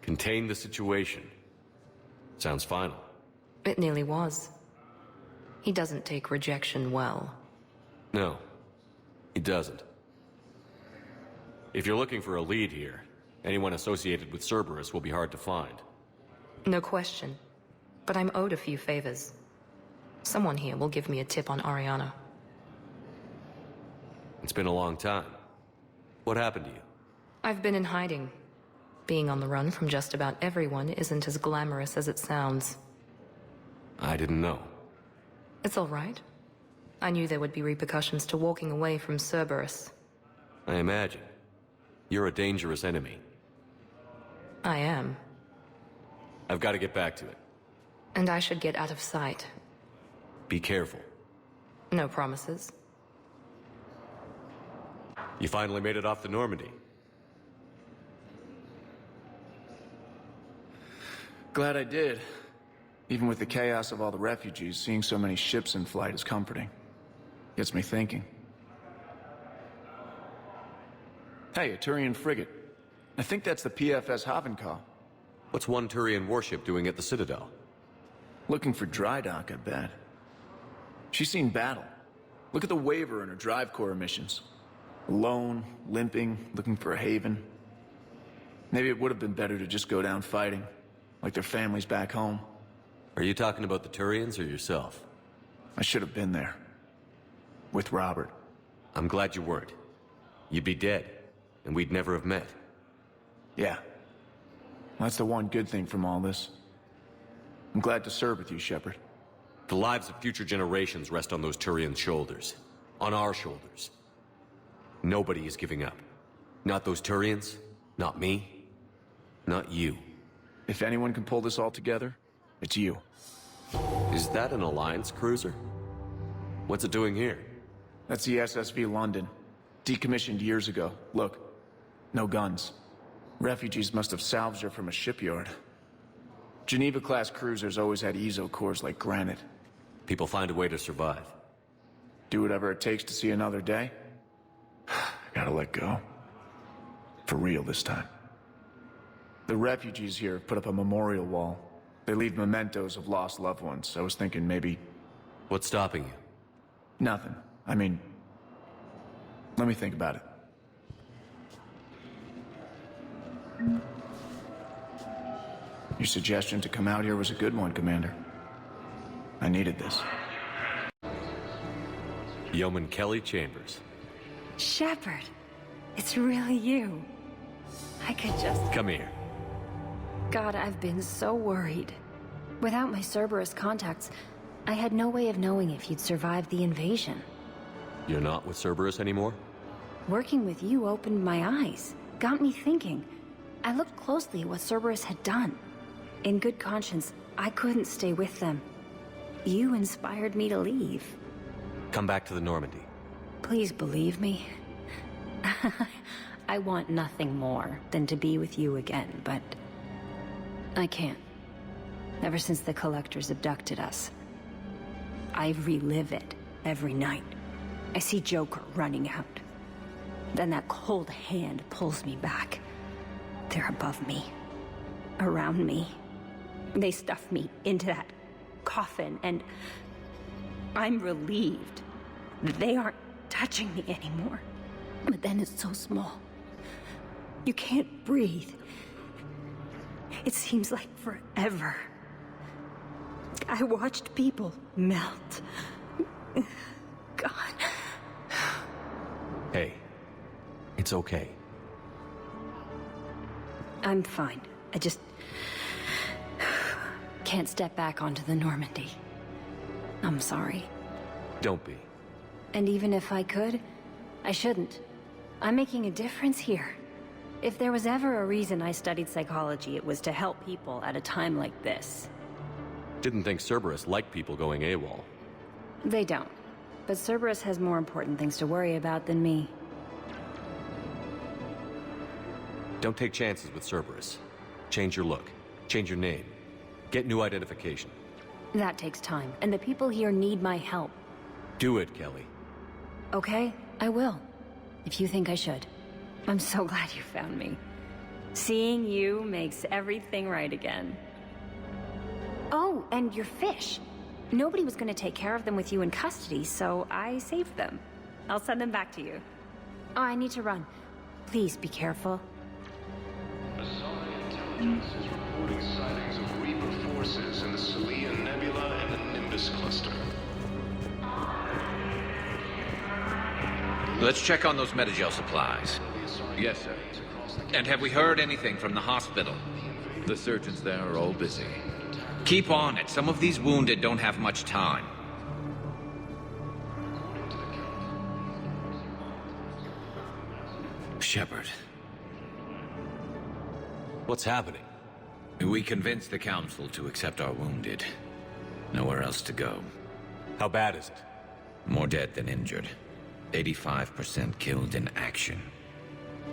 Contain the situation. Sounds final. It nearly was. He doesn't take rejection well. No, he doesn't. If you're looking for a lead here, anyone associated with Cerberus will be hard to find. No question. But I'm owed a few favors. Someone here will give me a tip on Oriana. It's been a long time. What happened to you? I've been in hiding. Being on the run from just about everyone isn't as glamorous as it sounds. I didn't know. It's all right. I knew there would be repercussions to walking away from Cerberus. I imagine. You're a dangerous enemy. I am. I've got to get back to it. And I should get out of sight. Be careful. No promises. You finally made it off the Normandy. Glad I did. Even with the chaos of all the refugees, seeing so many ships in flight is comforting. Gets me thinking. Hey, a Turian frigate. I think that's the PFS Havenkaw. What's one Turian warship doing at the Citadel? Looking for dry dock, I bet. She's seen battle. Look at the waiver in her drive core emissions. Alone, limping, looking for a haven. Maybe it would have been better to just go down fighting, like their families back home. Are you talking about the Turians or yourself? I should have been there. With Robert. I'm glad you weren't. You'd be dead, and we'd never have met. Yeah. That's the one good thing from all this. I'm glad to serve with you, Shepard. The lives of future generations rest on those Turian shoulders. On our shoulders. Nobody is giving up. Not those Turians, not me, not you. If anyone can pull this all together, it's you. Is that an Alliance cruiser? What's it doing here? That's the SSV London. Decommissioned years ago. Look, no guns. Refugees must have salvaged her from a shipyard. Geneva-class cruisers always had EZO cores like granite. People find a way to survive. Do whatever it takes to see another day. Gotta let go. For real this time. The refugees here have put up a memorial wall. They leave mementos of lost loved ones. I was thinking maybe... What's stopping you? Nothing. I mean... Let me think about it. Your suggestion to come out here was a good one, Commander. I needed this. Yeoman Kelly Chambers. Shepard, it's really you. I could just... Come here. God, I've been so worried. Without my Cerberus contacts, I had no way of knowing if you'd survived the invasion. You're not with Cerberus anymore? Working with you opened my eyes, got me thinking. I looked closely at what Cerberus had done. In good conscience, I couldn't stay with them. You inspired me to leave. Come back to the Normandy. Please believe me. I want nothing more than to be with you again, but I can't. Ever since the Collectors abducted us, I relive it every night. I see Joker running out. Then that cold hand pulls me back. They're above me, around me. They stuff me into that coffin, and I'm relieved that they aren't touching me anymore. But then it's so small. You can't breathe. It seems like forever. I watched people melt. God. Hey, it's okay. I'm fine. I just can't step back onto the Normandy. I'm sorry. Don't be. And even if I could, I shouldn't. I'm making a difference here. If there was ever a reason I studied psychology, it was to help people at a time like this. Didn't think Cerberus liked people going AWOL. They don't. But Cerberus has more important things to worry about than me. Don't take chances with Cerberus. Change your look. Change your name. Get new identification. That takes time, and the people here need my help. Do it, Kelly. Okay, I will. If you think I should. I'm so glad you found me. Seeing you makes everything right again. Oh, and your fish. Nobody was going to take care of them with you in custody, so I saved them. I'll send them back to you. Oh, I need to run. Please be careful. Asari Intelligence is reporting sightings of Reaper forces in the Celian Nebula and the Nimbus Cluster. Let's check on those Metagel supplies. Yes, sir. And have we heard anything from the hospital? The surgeons there are all busy. Keep on it. Some of these wounded don't have much time. Shepard. What's happening? We convinced the Council to accept our wounded. Nowhere else to go. How bad is it? More dead than injured. 85% killed in action.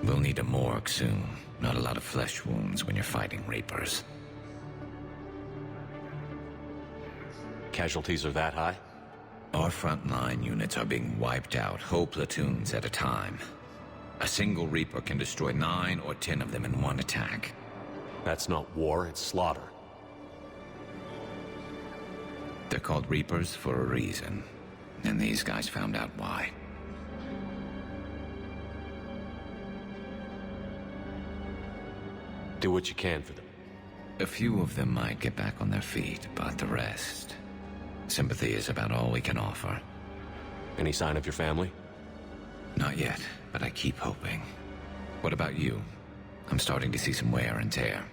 We'll need a morgue soon. Not a lot of flesh wounds when you're fighting Reapers. Casualties are that high? Our frontline units are being wiped out, whole platoons at a time. A single Reaper can destroy 9 or 10 of them in one attack. That's not war, it's slaughter. They're called Reapers for a reason, and these guys found out why. Do what you can for them. A few of them might get back on their feet, but the rest... sympathy is about all we can offer. Any sign of your family? Not yet, but I keep hoping. What about you? I'm starting to see some wear and tear.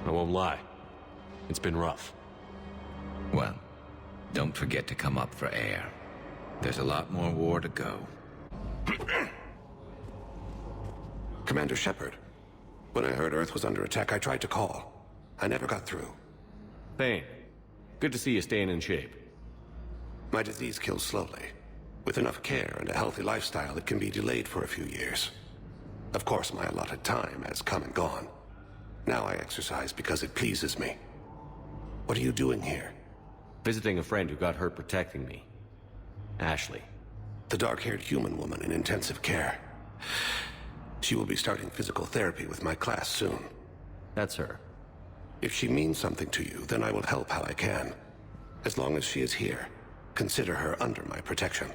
I won't lie. It's been rough. Well, don't forget to come up for air. There's a lot more war to go. Commander Shepard. When I heard Earth was under attack, I tried to call. I never got through. Thane, good to see you staying in shape. My disease kills slowly. With enough care and a healthy lifestyle, it can be delayed for a few years. Of course, my allotted time has come and gone. Now I exercise because it pleases me. What are you doing here? Visiting a friend who got hurt protecting me. Ashley. The dark-haired human woman in intensive care. She will be starting physical therapy with my class soon. That's her. If she means something to you, then I will help how I can. As long as she is here, consider her under my protection.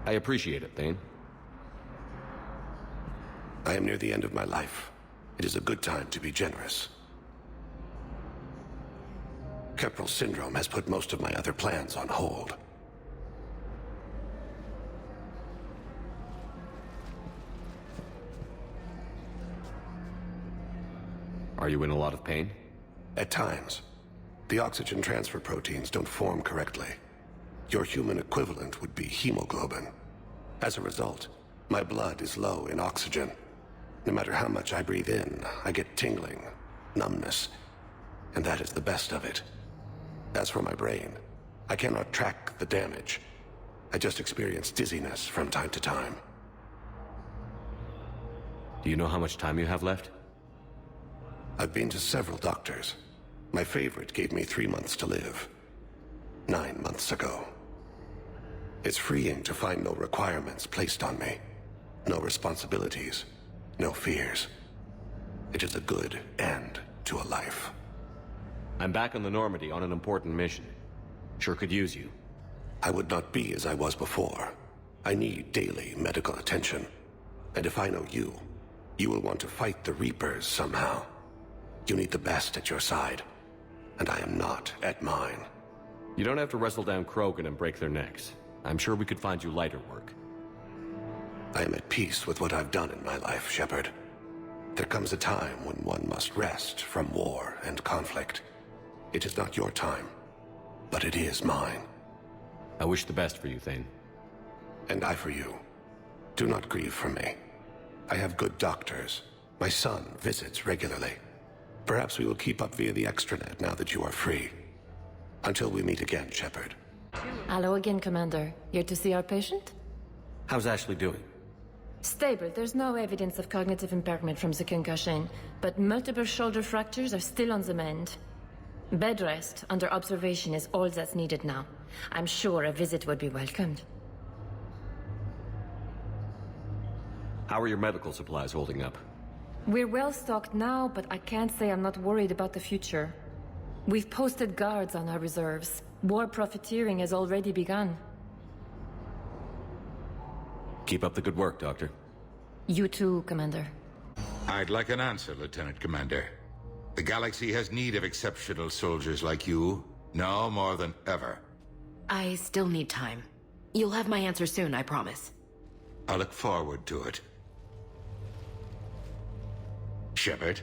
I appreciate it, Thane. I am near the end of my life. It is a good time to be generous. Kepral syndrome has put most of my other plans on hold. Are you in a lot of pain? At times. The oxygen transfer proteins don't form correctly. Your human equivalent would be hemoglobin. As a result, my blood is low in oxygen. No matter how much I breathe in, I get tingling, numbness, and that is the best of it. As for my brain, I cannot track the damage. I just experience dizziness from time to time. Do you know how much time you have left? I've been to several doctors. My favorite gave me 3 months to live. 9 months ago. It's freeing to find no requirements placed on me. No responsibilities. No fears. It is a good end to a life. I'm back on the Normandy on an important mission. Sure could use you. I would not be as I was before. I need daily medical attention. And if I know you, you will want to fight the Reapers somehow. You need the best at your side. And I am not at mine. You don't have to wrestle down Krogan and break their necks. I'm sure we could find you lighter work. I am at peace with what I've done in my life, Shepard. There comes a time when one must rest from war and conflict. It is not your time, but it is mine. I wish the best for you, Thane. And I for you. Do not grieve for me. I have good doctors. My son visits regularly. Perhaps we will keep up via the extranet now that you are free. Until we meet again, Shepard. Hello again, Commander. Here to see our patient? How's Ashley doing? Stable. There's no evidence of cognitive impairment from the concussion, but multiple shoulder fractures are still on the mend. Bed rest under observation is all that's needed now. I'm sure a visit would be welcomed. How are your medical supplies holding up? We're well stocked now, but I can't say I'm not worried about the future. We've posted guards on our reserves. War profiteering has already begun. Keep up the good work, Doctor. You too, Commander. I'd like an answer, Lieutenant Commander. The galaxy has need of exceptional soldiers like you, now more than ever. I still need time. You'll have my answer soon, I promise. I look forward to it. Shepard?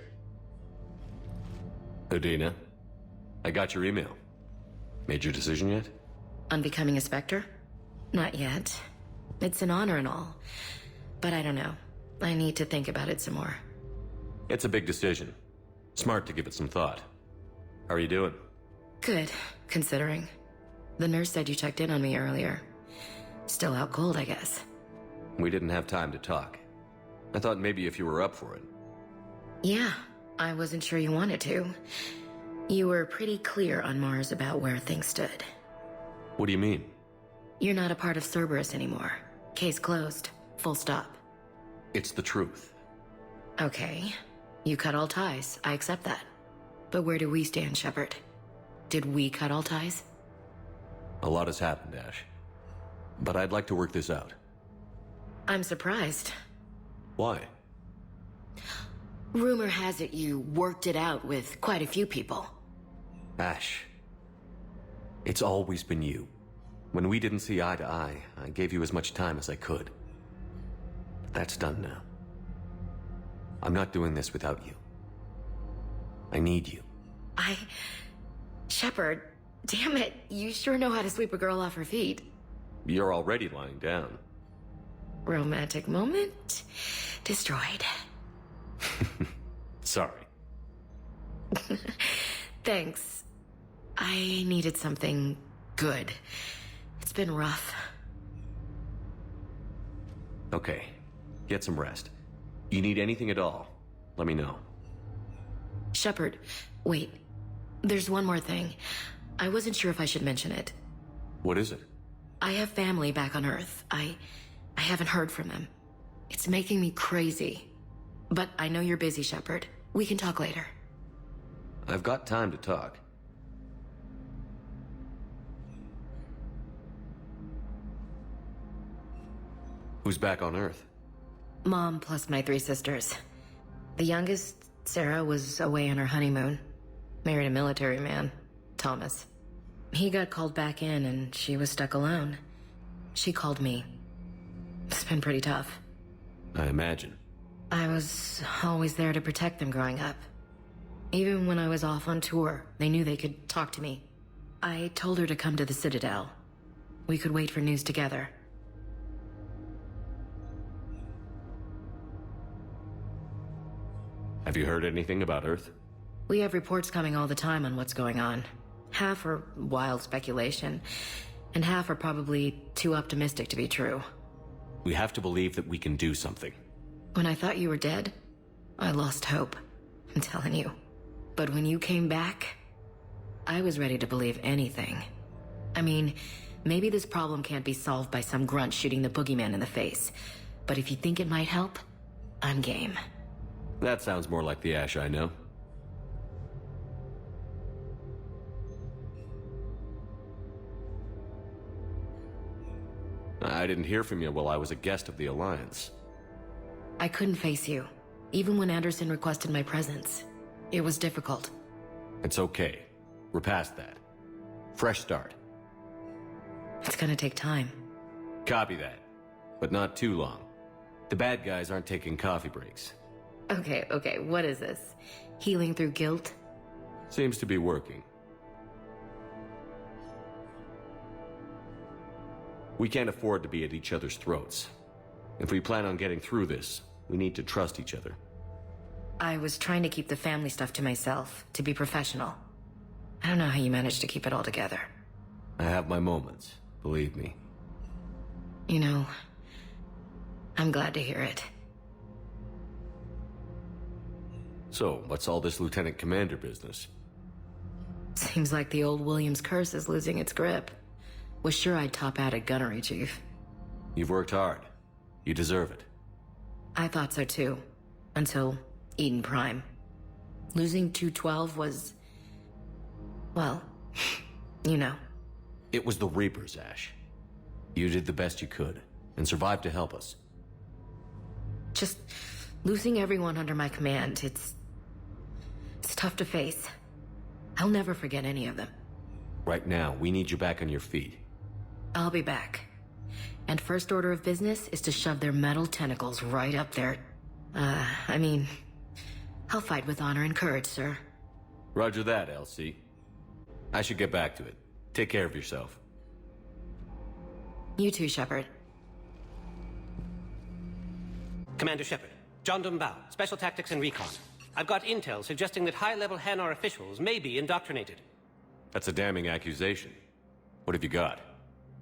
Udina, I got your email. Made your decision yet? On becoming a Spectre? Not yet. It's an honor and all. But I don't know. I need to think about it some more. It's a big decision. Smart to give it some thought. How are you doing? Good, considering. The nurse said you checked in on me earlier. Still out cold, I guess. We didn't have time to talk. I thought maybe if you were up for it. Yeah, I wasn't sure you wanted to. You were pretty clear on Mars about where things stood. What do you mean? You're not a part of Cerberus anymore. Case closed. Full stop. It's the truth. Okay. You cut all ties. I accept that. But where do we stand, Shepard? Did we cut all ties? A lot has happened, Ash. But I'd like to work this out. I'm surprised. Why? Rumor has it you worked it out with quite a few people. Ash. It's always been you. When we didn't see eye to eye, I gave you as much time as I could. But that's done now. I'm not doing this without you. I need you. Shepard, damn it, you sure know how to sweep a girl off her feet. You're already lying down. Romantic moment destroyed. Sorry. Thanks. I needed something good. It's been rough. Okay. Get some rest. You need anything at all, let me know. Shepard, wait. There's one more thing. I wasn't sure if I should mention it. What is it? I have family back on Earth. I haven't heard from them. It's making me crazy. But I know you're busy, Shepard. We can talk later. I've got time to talk. Who's back on Earth? Mom plus my 3 sisters. The youngest, Sarah, was away on her honeymoon. Married a military man, Thomas. He got called back in and she was stuck alone. She called me. It's been pretty tough. I imagine. I was always there to protect them growing up. Even when I was off on tour, they knew they could talk to me. I told her to come to the Citadel. We could wait for news together. Have you heard anything about Earth? We have reports coming all the time on what's going on. Half are wild speculation, and half are probably too optimistic to be true. We have to believe that we can do something. When I thought you were dead, I lost hope. I'm telling you. But when you came back, I was ready to believe anything. I mean, maybe this problem can't be solved by some grunt shooting the boogeyman in the face. But if you think it might help, I'm game. That sounds more like the Ash I know. I didn't hear from you while I was a guest of the Alliance. I couldn't face you, even when Anderson requested my presence. It was difficult. It's okay. We're past that. Fresh start. It's gonna take time. Copy that. But not too long. The bad guys aren't taking coffee breaks. Okay, what is this? Healing through guilt? Seems to be working. We can't afford to be at each other's throats. If we plan on getting through this, we need to trust each other. I was trying to keep the family stuff to myself, to be professional. I don't know how you managed to keep it all together. I have my moments, believe me. You know, I'm glad to hear it. So, what's all this Lieutenant Commander business? Seems like the old Williams curse is losing its grip. Was sure I'd top out at gunnery, Chief. You've worked hard. You deserve it. I thought so too. Until Eden Prime. Losing 212 was... well, you know. It was the Reapers, Ash. You did the best you could, and survived to help us. Just losing everyone under my command, it's tough to face. I'll never forget any of them. Right now, we need you back on your feet. I'll be back. And first order of business is to shove their metal tentacles right up there. I mean, I'll fight with honor and courage, sir. Roger that, Elsie. I should get back to it. Take care of yourself. You too, Shepard. Commander Shepard, John Dumbao, Special Tactics and Recon. I've got intel suggesting that high-level Hanar officials may be indoctrinated. That's a damning accusation. What have you got?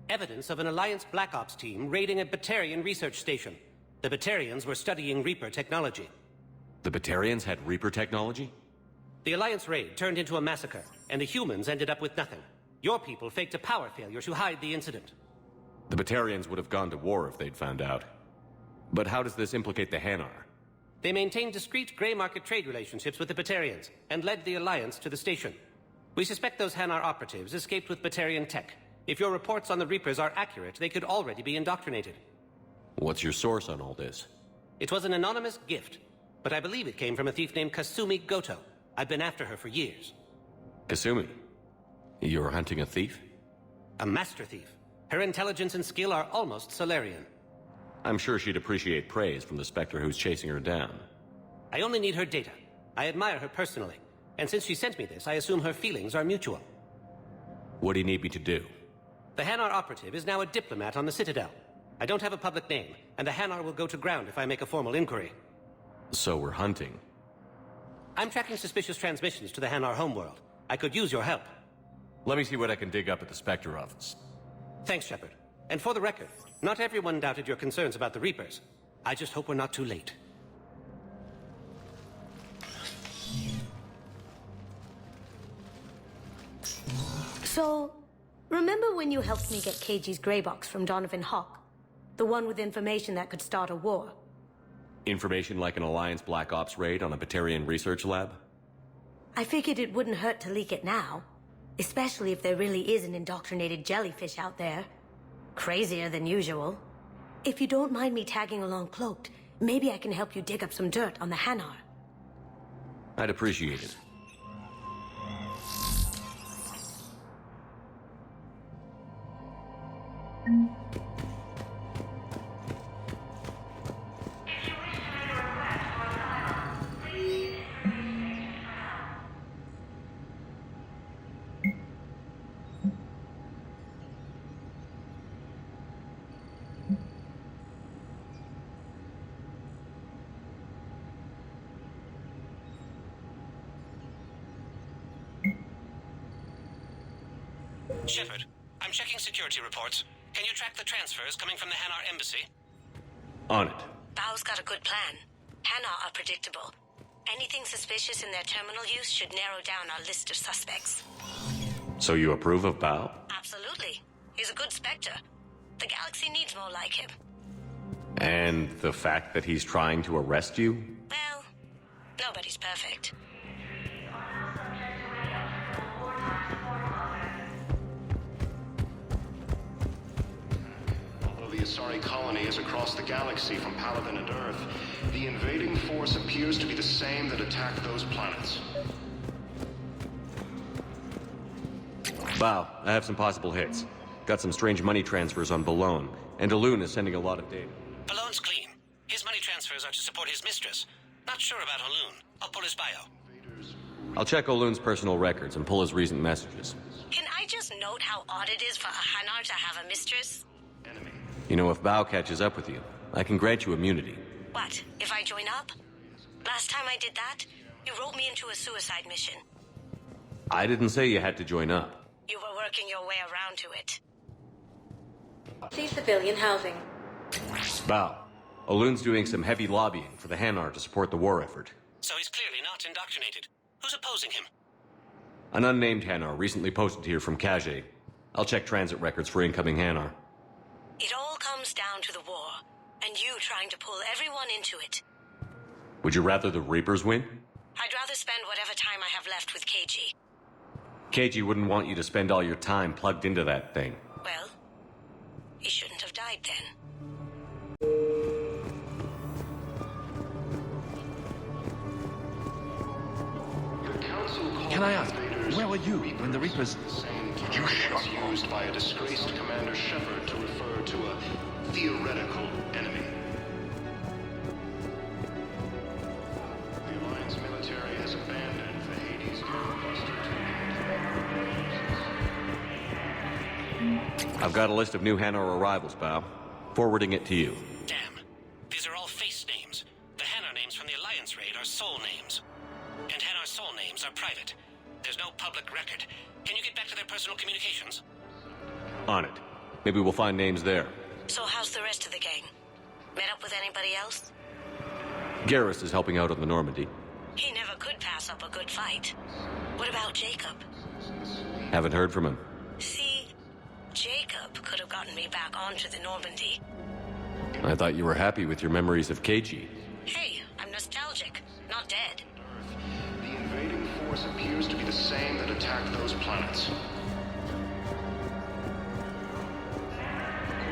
Evidence of an Alliance Black Ops team raiding a Batarian research station. The Batarians were studying Reaper technology. The Batarians had Reaper technology? The Alliance raid turned into a massacre, and the humans ended up with nothing. Your people faked a power failure to hide the incident. The Batarians would have gone to war if they'd found out. But how does this implicate the Hanar? They maintained discreet gray market trade relationships with the Batarians, and led the Alliance to the station. We suspect those Hanar operatives escaped with Batarian tech. If your reports on the Reapers are accurate, they could already be indoctrinated. What's your source on all this? It was an anonymous gift, but I believe it came from a thief named Kasumi Goto. I've been after her for years. Kasumi? You're hunting a thief? A master thief. Her intelligence and skill are almost Solarian. I'm sure she'd appreciate praise from the Spectre who's chasing her down. I only need her data. I admire her personally, and since she sent me this, I assume her feelings are mutual. What do you need me to do? The Hanar operative is now a diplomat on the Citadel. I don't have a public name, and the Hanar will go to ground if I make a formal inquiry. So we're hunting. I'm tracking suspicious transmissions to the Hanar homeworld. I could use your help. Let me see what I can dig up at the Spectre office. Thanks, Shepard. And for the record, not everyone doubted your concerns about the Reapers. I just hope we're not too late. So, remember when you helped me get KG's grey box from Donovan Hawk? The one with information that could start a war? Information like an Alliance Black Ops raid on a Batarian research lab? I figured it wouldn't hurt to leak it now. Especially if there really is an indoctrinated jellyfish out there. Crazier than usual. If you don't mind me tagging along cloaked, maybe I can help you dig up some dirt on the Hanar. I'd appreciate it. Shepard, I'm checking security reports. Can you track the transfers coming from the Hanar embassy? On it. Bao's got a good plan. Hanar are predictable. Anything suspicious in their terminal use should narrow down our list of suspects. So you approve of Bao? Absolutely. He's a good Spectre. The galaxy needs more like him. And the fact that he's trying to arrest you? Well, nobody's perfect. Although the Asari colony is across the galaxy from Paladin and Earth, the invading force appears to be the same that attacked those planets. Bao, I have some possible hits. Got some strange money transfers on Balone, and Elune is sending a lot of data. Balone's clean. His money transfers are to support his mistress. Not sure about Elune. I'll pull his bio. I'll check Olune's personal records and pull his recent messages. Can I just note how odd it is for a Hanar to have a mistress? You know, if Bao catches up with you, I can grant you immunity. What, if I join up? Last time I did that, you wrote me into a suicide mission. I didn't say you had to join up. You were working your way around to it. Please, civilian housing. Bao, Olune's doing some heavy lobbying for the Hanar to support the war effort. So he's clearly not indoctrinated. Who's opposing him? An unnamed Hanar recently posted here from Kage. I'll check transit records for incoming Hanar. It all comes down to the war, and you trying to pull everyone into it. Would you rather the Reapers win? I'd rather spend whatever time I have left with KG. KG wouldn't want you to spend all your time plugged into that thing. Well, he shouldn't have died then. Can I ask, where were you when the Reapers... You shot used by a disgraced Commander Shepard to refer to a theoretical enemy. The Alliance military has abandoned the Hades Buster. I've got a list of new Hanar arrivals, Bao. Forwarding it to you. Damn. These are all face names. The Hanar names from the Alliance raid are soul names. record. Can you get back to their personal communications? On it. Maybe we'll find names there. So how's the rest of the gang? Met up with anybody else? Garrus is helping out on the Normandy. He never could pass up a good fight. What about Jacob? Haven't heard from him. See, Jacob could have gotten me back onto the Normandy. I thought you were happy with your memories of KG. Hey, I'm nostalgic, not dead. The invading force appears to be the same that attacked those planets.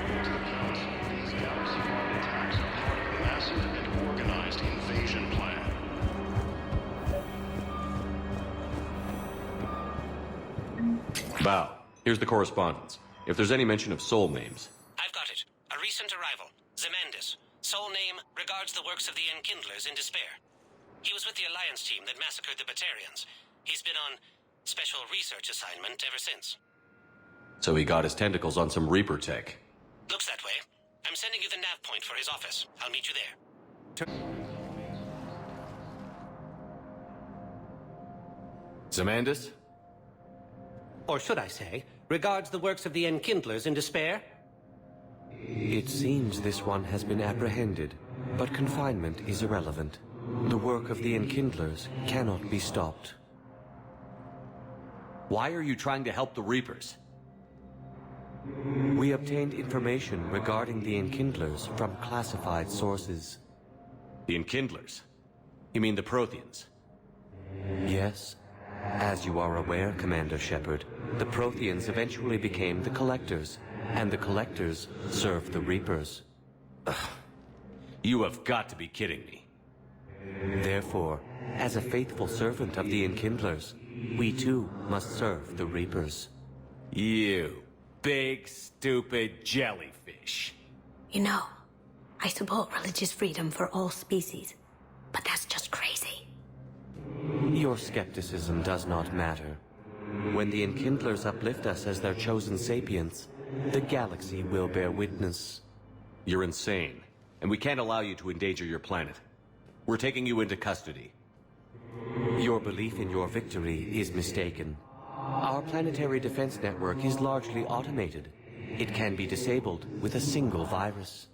According to the Council, these galaxy-wide attacks are part of a massive and organized invasion plan. Bow, here's the correspondence. If there's any mention of soul names. I've got it. A recent arrival. Zemandis. Soul name regards the works of the Enkindlers in despair. He was with the Alliance team that massacred the Batarians. He's been on special research assignment ever since. So he got his tentacles on some Reaper tech. Looks that way. I'm sending you the nav point for his office. I'll meet you there. Zemandis? Or should I say, regards the works of the Enkindlers in despair? It seems this one has been apprehended, but confinement is irrelevant. The work of the Enkindlers cannot be stopped. Why are you trying to help the Reapers? We obtained information regarding the Enkindlers from classified sources. The Enkindlers? You mean the Protheans? Yes. As you are aware, Commander Shepard, the Protheans eventually became the Collectors, and the Collectors served the Reapers. Ugh. You have got to be kidding me. Therefore, as a faithful servant of the Enkindlers, we too must serve the Reapers. You big, stupid jellyfish. You know, I support religious freedom for all species, but that's just crazy. Your skepticism does not matter. When the Enkindlers uplift us as their chosen sapients, the galaxy will bear witness. You're insane, and we can't allow you to endanger your planet. We're taking you into custody. Your belief in your victory is mistaken. Our planetary defense network is largely automated. It can be disabled with a single virus,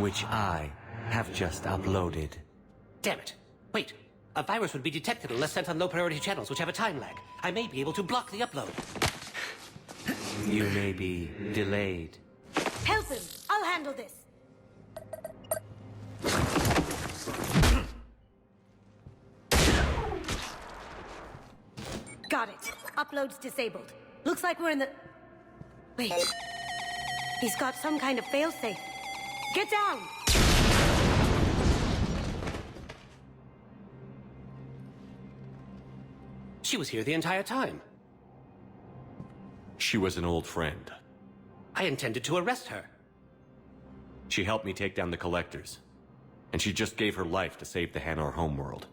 which I have just uploaded. Damn it. Wait. A virus would be detected unless sent on low-priority channels, which have a time lag. I may be able to block the upload. You may be delayed. Help him! I'll handle this! Got it. Upload's disabled. Looks like we're in the... Wait. He's got some kind of failsafe. Get down! She was here the entire time. She was an old friend. I intended to arrest her. She helped me take down the Collectors. And she just gave her life to save the Hanar homeworld.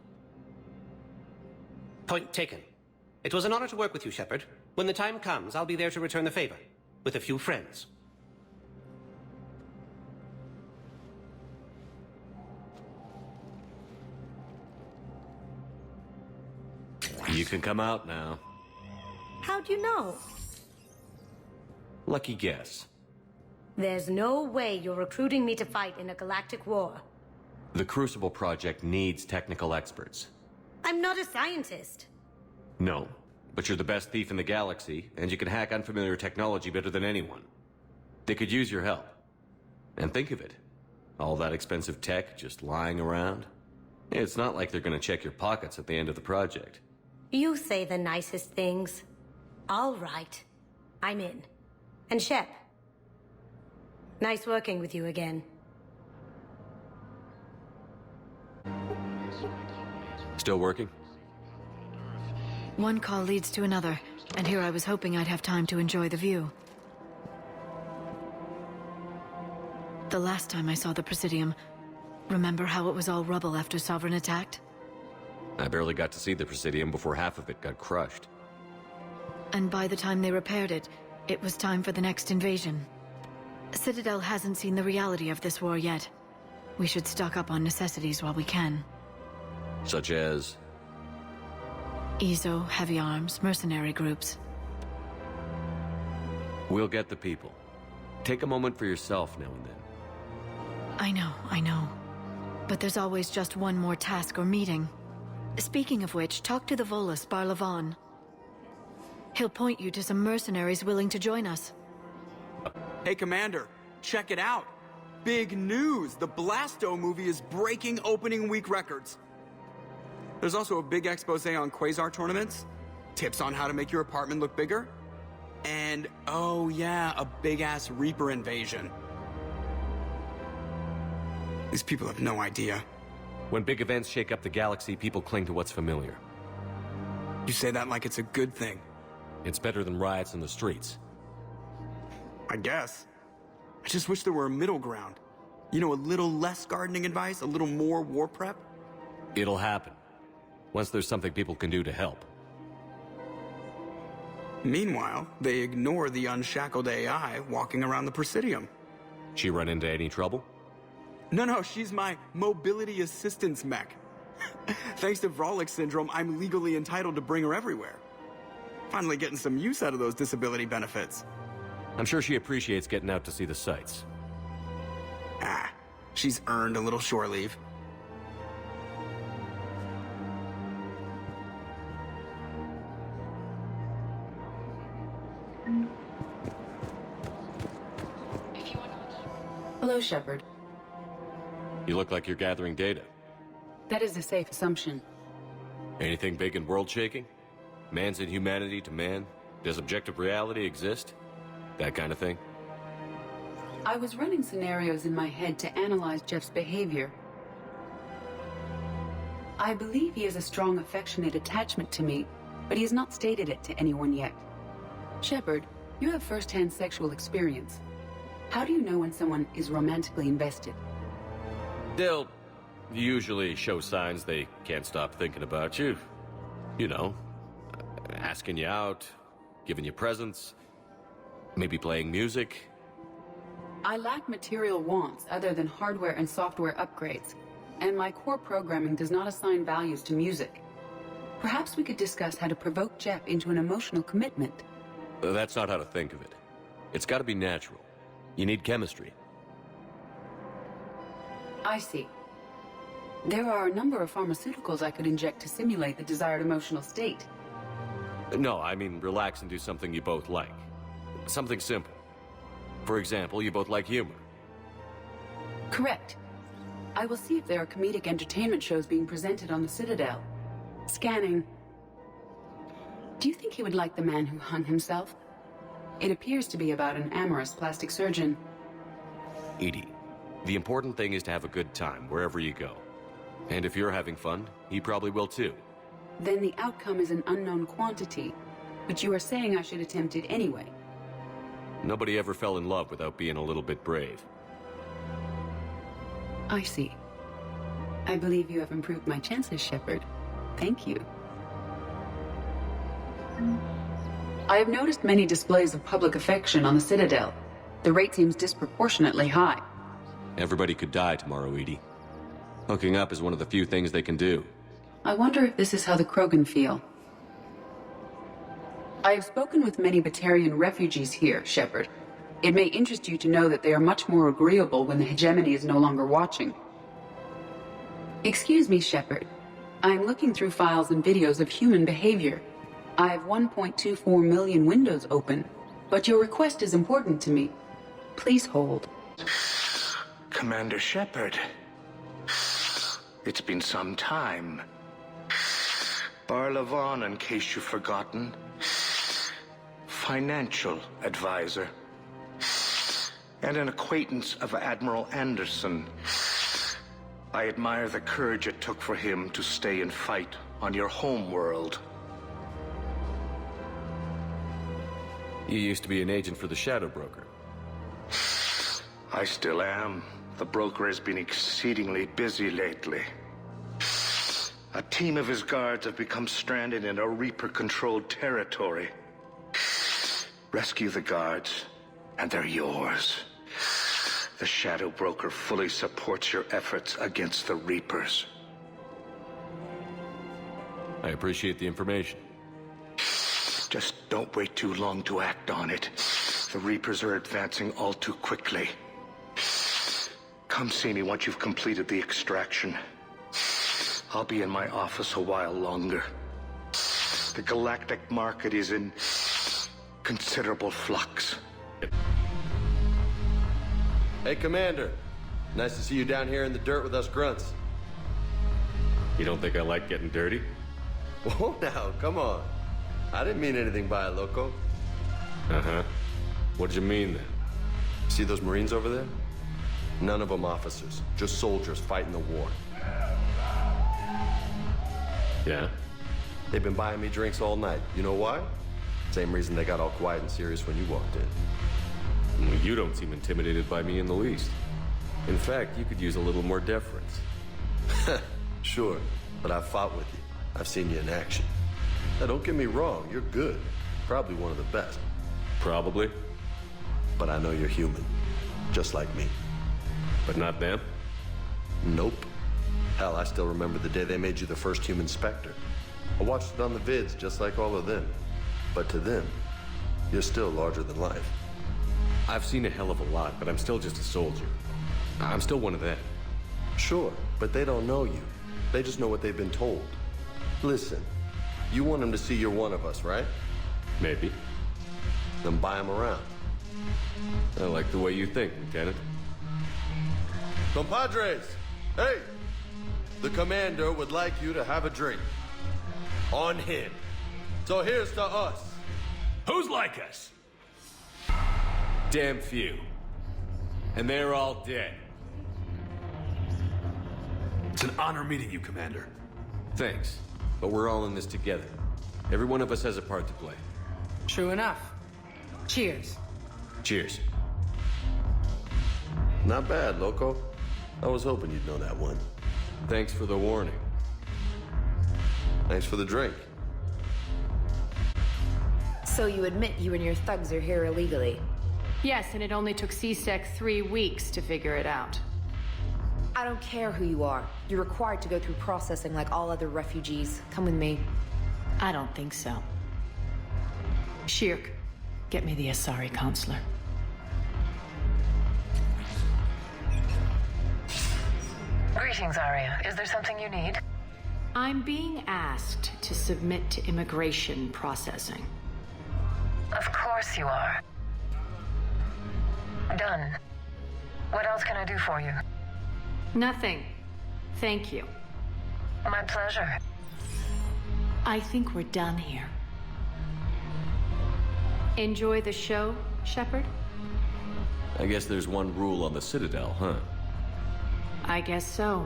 Point taken. It was an honor to work with you, Shepard. When the time comes, I'll be there to return the favor. With a few friends. You can come out now. How'd you know? Lucky guess. There's no way you're recruiting me to fight in a galactic war. The Crucible Project needs technical experts. I'm not a scientist. No, but you're the best thief in the galaxy, and you can hack unfamiliar technology better than anyone. They could use your help. And think of it. All that expensive tech just lying around. It's not like they're gonna check your pockets at the end of the project. You say the nicest things. All right. I'm in. And Shep. Nice working with you again. Still working? One call leads to another, and here I was hoping I'd have time to enjoy the view. The last time I saw the Presidium, remember how it was all rubble after Sovereign attacked? I barely got to see the Presidium before half of it got crushed. And by the time they repaired it, it was time for the next invasion. Citadel hasn't seen the reality of this war yet. We should stock up on necessities while we can. Such as? EZO, heavy arms, mercenary groups. We'll get the people. Take a moment for yourself now and then. I know. But there's always just one more task or meeting. Speaking of which, talk to the Volus, Barlavan. He'll point you to some mercenaries willing to join us. Hey, Commander, check it out. Big news! The Blasto movie is breaking opening week records. There's also a big expose on Quasar tournaments, tips on how to make your apartment look bigger, and, oh yeah, a big-ass Reaper invasion. These people have no idea. When big events shake up the galaxy, people cling to what's familiar. You say that like it's a good thing. It's better than riots in the streets. I guess. I just wish there were a middle ground. You know, a little less gardening advice, a little more war prep. It'll happen. Once there's something people can do to help. Meanwhile, they ignore the unshackled AI walking around the Presidium. She run into any trouble? No, she's my mobility assistance mech. Thanks to Vrolic syndrome, I'm legally entitled to bring her everywhere. Finally getting some use out of those disability benefits. I'm sure she appreciates getting out to see the sights. She's earned a little shore leave. Hello, Shepard. You look like you're gathering data. That is a safe assumption. Anything big and world-shaking? Man's inhumanity to man? Does objective reality exist? That kind of thing? I was running scenarios in my head to analyze Jeff's behavior. I believe he has a strong affectionate attachment to me, but he has not stated it to anyone yet. Shepard, you have first-hand sexual experience. How do you know when someone is romantically invested? They'll usually show signs they can't stop thinking about you. You know, asking you out, giving you presents, maybe playing music. I lack material wants other than hardware and software upgrades, and my core programming does not assign values to music. Perhaps we could discuss how to provoke Jeff into an emotional commitment. That's not how to think of it. It's got to be natural. You need chemistry. I see. There are a number of pharmaceuticals I could inject to simulate the desired emotional state. No, I mean relax and do something you both like. Something simple. For example, you both like humor. Correct. I will see if there are comedic entertainment shows being presented on the Citadel. Scanning. Do you think he would like The Man Who Hung Himself? It appears to be about an amorous plastic surgeon. EDI, the important thing is to have a good time wherever you go. And if you're having fun, he probably will too. Then the outcome is an unknown quantity, but you are saying I should attempt it anyway. Nobody ever fell in love without being a little bit brave. I see. I believe you have improved my chances, Shepard. Thank you. I have noticed many displays of public affection on the Citadel. The rate seems disproportionately high. Everybody could die tomorrow, EDI. Hooking up is one of the few things they can do. I wonder if this is how the Krogan feel. I have spoken with many Batarian refugees here, Shepard. It may interest you to know that they are much more agreeable when the hegemony is no longer watching. Excuse me, Shepard. I am looking through files and videos of human behavior. I have 1.24 million windows open, but your request is important to me. Please hold. Commander Shepard. It's been some time. Barlavan, in case you've forgotten. Financial advisor. And an acquaintance of Admiral Anderson. I admire the courage it took for him to stay and fight on your home world. You used to be an agent for the Shadow Broker. I still am. The broker has been exceedingly busy lately. A team of his guards have become stranded in a Reaper-controlled territory. Rescue the guards, and they're yours. The Shadow Broker fully supports your efforts against the Reapers. I appreciate the information. Just don't wait too long to act on it. The Reapers are advancing all too quickly. Come see me once you've completed the extraction. I'll be in my office a while longer. The galactic market is in considerable flux. Hey, Commander. Nice to see you down here in the dirt with us grunts. You don't think I like getting dirty? Whoa, now, come on. I didn't mean anything by it, Loco. Uh-huh. What did you mean, then? See those Marines over there? None of them officers, just soldiers fighting the war. Yeah? They've been buying me drinks all night. You know why? Same reason they got all quiet and serious when you walked in. Well, you don't seem intimidated by me in the least. In fact, you could use a little more deference. Sure, but I've fought with you. I've seen you in action. Now, don't get me wrong, you're good. Probably one of the best. Probably. But I know you're human. Just like me. But not them? Nope. Hell, I still remember the day they made you the first human Spectre. I watched it on the vids, just like all of them. But to them, you're still larger than life. I've seen a hell of a lot, but I'm still just a soldier. I'm still one of them. Sure, but they don't know you. They just know what they've been told. Listen, you want them to see you're one of us, right? Maybe. Then buy them around. I like the way you think, Lieutenant. Compadres! Hey! The Commander would like you to have a drink. On him. So here's to us. Who's like us? Damn few. And they're all dead. It's an honor meeting you, Commander. Thanks. But we're all in this together. Every one of us has a part to play. True enough. Cheers. Cheers. Not bad, Loco. I was hoping you'd know that one. Thanks for the warning. Thanks for the drink. So you admit you and your thugs are here illegally? Yes, and it only took CSEC 3 weeks to figure it out. I don't care who you are. You're required to go through processing like all other refugees. Come with me. I don't think so. Shirk, get me the Asari counselor. Greetings, Arya. Is there something you need? I'm being asked to submit to immigration processing. Of course you are. Done. What else can I do for you? Nothing. Thank you. My pleasure. I think we're done here. Enjoy the show, Shepard? I guess there's one rule on the Citadel, huh? I guess so.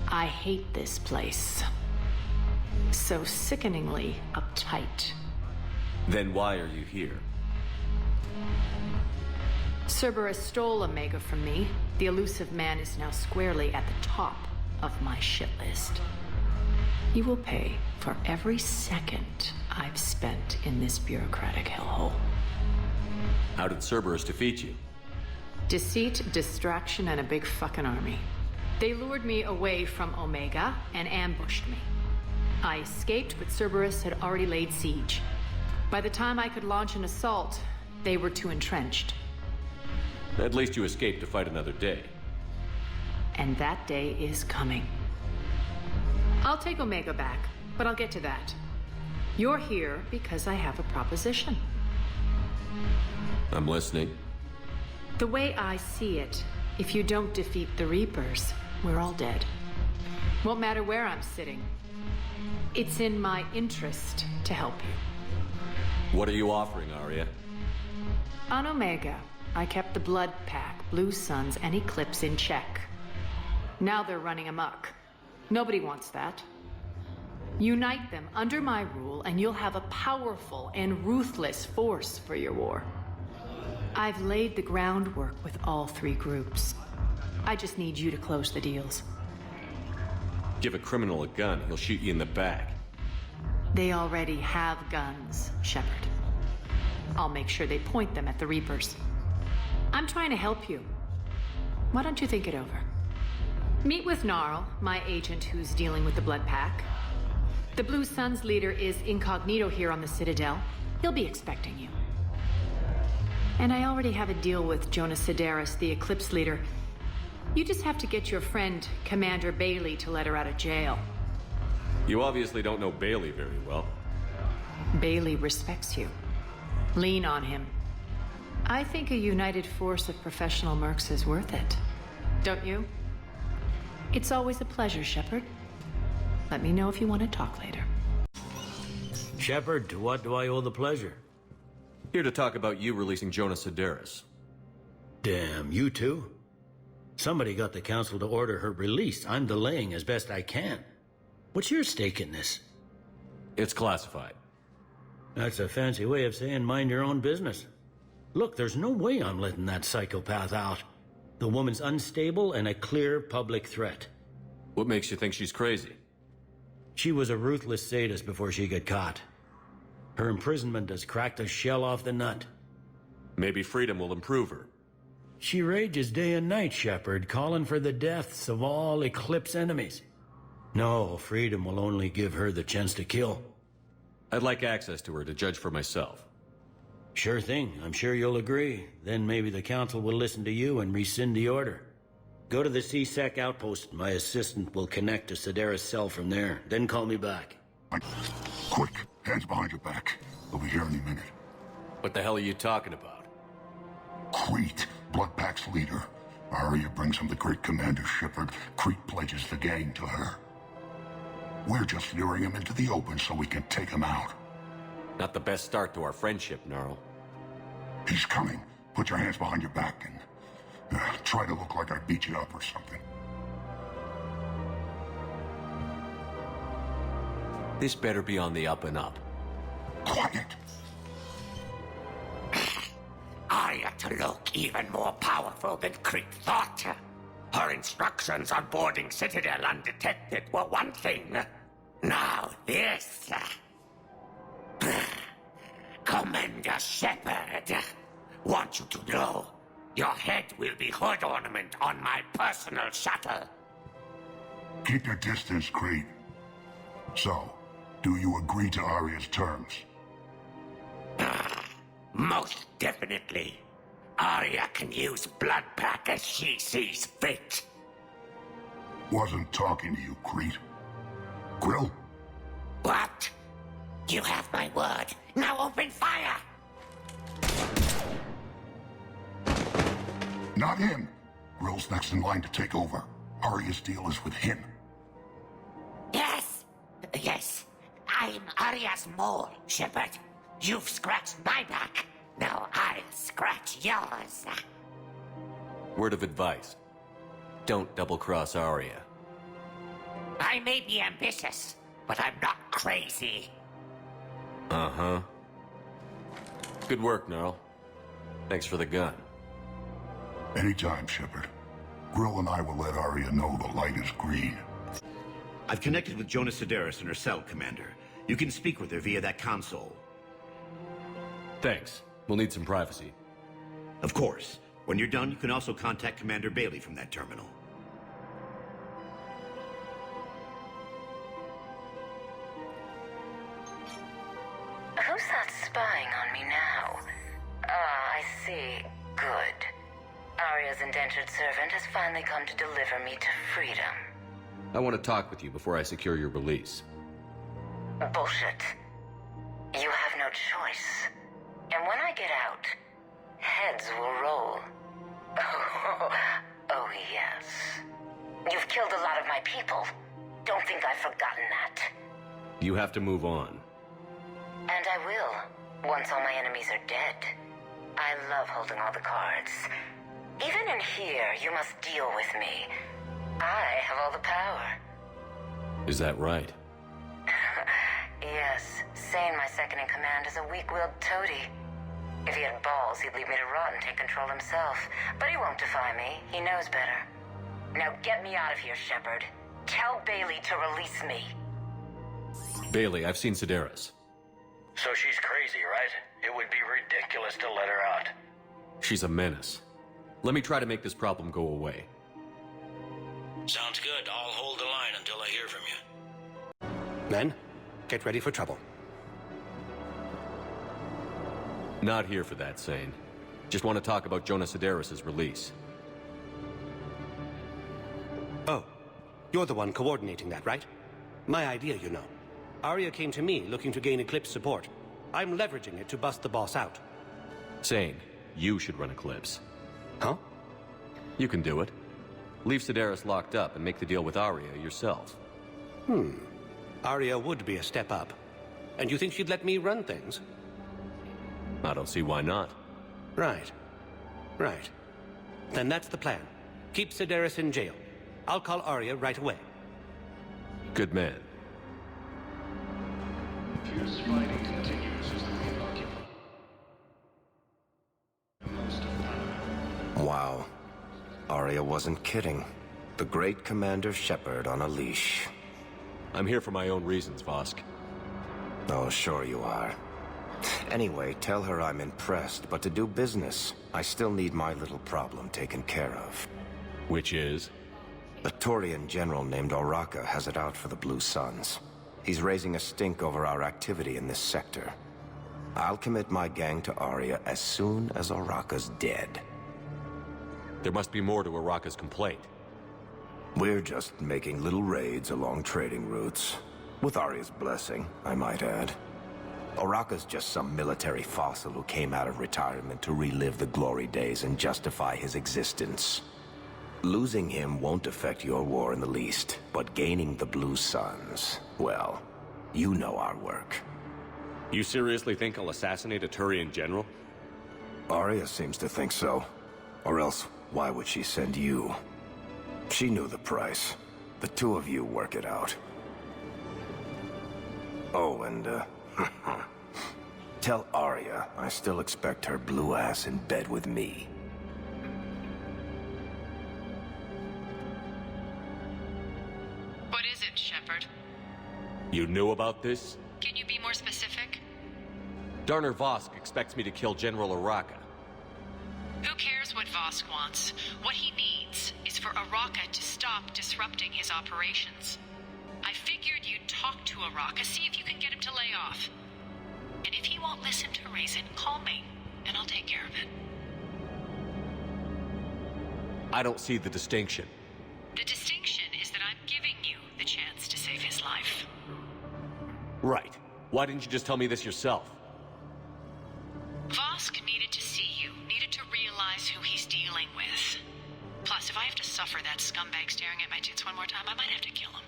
I hate this place. So sickeningly uptight. Then why are you here? Cerberus stole Omega from me. The elusive man is now squarely at the top of my shit list. You will pay for every second I've spent in this bureaucratic hellhole. How did Cerberus defeat you? Deceit, distraction, and a big fucking army. They lured me away from Omega and ambushed me. I escaped, but Cerberus had already laid siege. By the time I could launch an assault, they were too entrenched. At least you escaped to fight another day. And that day is coming. I'll take Omega back, but I'll get to that. You're here because I have a proposition. I'm listening. The way I see it, if you don't defeat the Reapers, we're all dead. Won't matter where I'm sitting. It's in my interest to help you. What are you offering, Arya? On Omega, I kept the Blood Pack, Blue Suns, and Eclipse in check. Now they're running amok. Nobody wants that. Unite them under my rule, and you'll have a powerful and ruthless force for your war. I've laid the groundwork with all 3 groups. I just need you to close the deals. Give a criminal a gun, he'll shoot you in the back. They already have guns, Shepard. I'll make sure they point them at the Reapers. I'm trying to help you. Why don't you think it over? Meet with Gnarl, my agent who's dealing with the Blood Pack. The Blue Suns leader is incognito here on the Citadel. He'll be expecting you. And I already have a deal with Jonas Sidaris, the Eclipse leader. You just have to get your friend, Commander Bailey, to let her out of jail. You obviously don't know Bailey very well. Bailey respects you. Lean on him. I think a united force of professional mercs is worth it. Don't you? It's always a pleasure, Shepard. Let me know if you want to talk later. Shepard, to what do I owe the pleasure? Here to talk about you releasing Jonas Sidaris. Damn, you too? Somebody got the Council to order her release. I'm delaying as best I can. What's your stake in this? It's classified. That's a fancy way of saying mind your own business. Look, there's no way I'm letting that psychopath out. The woman's unstable and a clear public threat. What makes you think she's crazy? She was a ruthless sadist before she got caught. Her imprisonment has cracked the shell off the nut. Maybe freedom will improve her. She rages day and night, Shepard, calling for the deaths of all Eclipse enemies. No, freedom will only give her the chance to kill. I'd like access to her to judge for myself. Sure thing. I'm sure you'll agree. Then maybe the Council will listen to you and rescind the order. Go to the C-Sec outpost. My assistant will connect to Sidaris' cell from there. Then call me back. Quick, hands behind your back. They'll be here any minute. What the hell are you talking about? Crete, Bloodpack's leader. Arya brings him the great Commander Shepard. Crete pledges the gang to her. We're just luring him into the open so we can take him out. Not the best start to our friendship, Gnarl. He's coming. Put your hands behind your back and try to look like I beat you up or something. This better be on the up and up. Quiet! Arya to look even more powerful than Crete thought. Her instructions on boarding Citadel undetected were one thing. Now this... Commander Shepard, want you to know, your head will be hood ornament on my personal shuttle. Keep your distance, Crete. So, do you agree to Arya's terms? Most definitely. Arya can use Bloodpack as she sees fit. Wasn't talking to you, Crete. Grill? What? You have my word. Now open fire! Not him. Grill's next in line to take over. Arya's deal is with him. Yes. I'm Arya's mole, Shepard. You've scratched my back. Now I'll scratch yours. Word of advice. Don't double-cross Arya. I may be ambitious, but I'm not crazy. Uh-huh. Good work, Gnarl. Thanks for the gun. Anytime, Shepard. Grill and I will let Arya know the light is green. I've connected with Jonas Sidaris in her cell, Commander. You can speak with her via that console. Thanks. We'll need some privacy. Of course. When you're done, you can also contact Commander Bailey from that terminal. Who's that spying on me now? Ah, I see. Good. Arya's indentured servant has finally come to deliver me to freedom. I want to talk with you before I secure your release. Bullshit. You have no choice. And when I get out, heads will roll. Oh, yes. You've killed a lot of my people. Don't think I've forgotten that. You have to move on. And I will, once all my enemies are dead. I love holding all the cards. Even in here, you must deal with me. I have all the power. Is that right? Yes, Sane, my second-in-command, is a weak-willed toady. If he had balls, he'd leave me to rot and take control himself. But he won't defy me. He knows better. Now get me out of here, Shepard. Tell Bailey to release me. Bailey, I've seen Sidaris. So she's crazy, right? It would be ridiculous to let her out. She's a menace. Let me try to make this problem go away. Sounds good. I'll hold the line until I hear from you. Men, get ready for trouble. Not here for that, Sane. Just want to talk about Jonas Sedaris' release. Oh, you're the one coordinating that, right? My idea, you know. Arya came to me looking to gain Eclipse support. I'm leveraging it to bust the boss out. Sane, you should run Eclipse. Huh? You can do it. Leave Sedaris locked up and make the deal with Arya yourself. Arya would be a step up. And you think she'd let me run things? I don't see why not. Right. Right. Then that's the plan. Keep Sedaris in jail. I'll call Arya right away. Good man. Fierce fighting continues as the main occupant. Most of Panama. Wow. Arya wasn't kidding. The great Commander Shepard on a leash. I'm here for my own reasons, Vosk. Oh, sure you are. Anyway, tell her I'm impressed, but to do business, I still need my little problem taken care of. Which is? A Turian general named Oraka has it out for the Blue Suns. He's raising a stink over our activity in this sector. I'll commit my gang to Arya as soon as Oraka's dead. There must be more to Oraka's complaint. We're just making little raids along trading routes. With Arya's blessing, I might add. Oraka's just some military fossil who came out of retirement to relive the glory days and justify his existence. Losing him won't affect your war in the least, but gaining the Blue Suns, well, you know our work. You seriously think I'll assassinate a Turian general? Arya seems to think so. Or else, why would she send you? She knew the price. The two of you work it out. Oh, and, tell Arya I still expect her blue ass in bed with me. What is it, Shepard? You knew about this? Can you be more specific? Darner Vosk expects me to kill General Oraka. Who cares what Vosk wants? What he needs is for Oraka to stop disrupting his operations. I figured you'd talk to Oraka, see if you can get him to lay off. And if he won't listen to reason, call me, and I'll take care of it. I don't see the distinction. The distinction is that I'm giving you the chance to save his life. Right. Why didn't you just tell me this yourself? Vosk needed to see you, needed to realize who he's dealing with. Plus, if I have to suffer that scumbag staring at my tits one more time, I might have to kill him.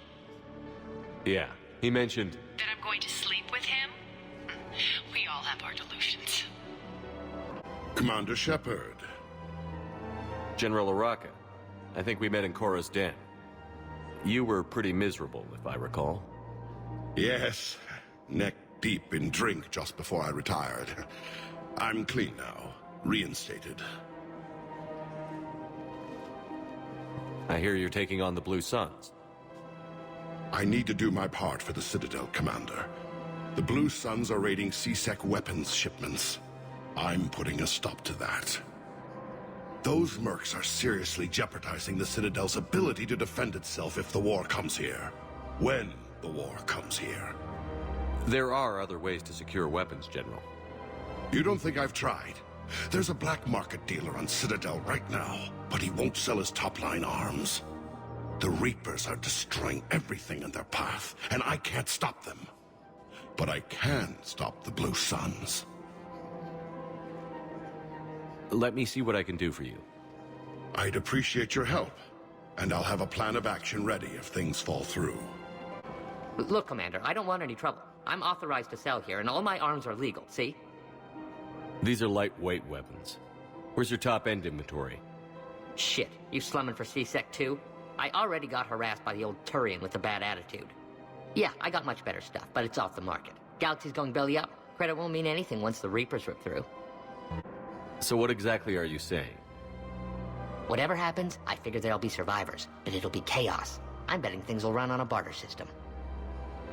Yeah, he mentioned... That I'm going to sleep with him? We all have our delusions. Commander Shepard. General Oraka. I think we met in Korra's den. You were pretty miserable, if I recall. Yes, neck deep in drink just before I retired. I'm clean now, reinstated. I hear you're taking on the Blue Suns. I need to do my part for the Citadel, Commander. The Blue Suns are raiding C-Sec weapons shipments. I'm putting a stop to that. Those mercs are seriously jeopardizing the Citadel's ability to defend itself if the war comes here. When the war comes here. There are other ways to secure weapons, General. You don't think I've tried? There's a black market dealer on Citadel right now, but he won't sell his top-line arms. The Reapers are destroying everything in their path, and I can't stop them. But I can stop the Blue Suns. Let me see what I can do for you. I'd appreciate your help, and I'll have a plan of action ready if things fall through. Look, Commander, I don't want any trouble. I'm authorized to sell here, and all my arms are legal, see? These are lightweight weapons. Where's your top-end inventory? Shit, you slumming for C-Sec too? I already got harassed by the old Turian with the bad attitude. Yeah, I got much better stuff, but it's off the market. Galaxy's going belly up. Credit won't mean anything once the Reapers rip through. So what exactly are you saying? Whatever happens, I figure there'll be survivors, but it'll be chaos. I'm betting things will run on a barter system.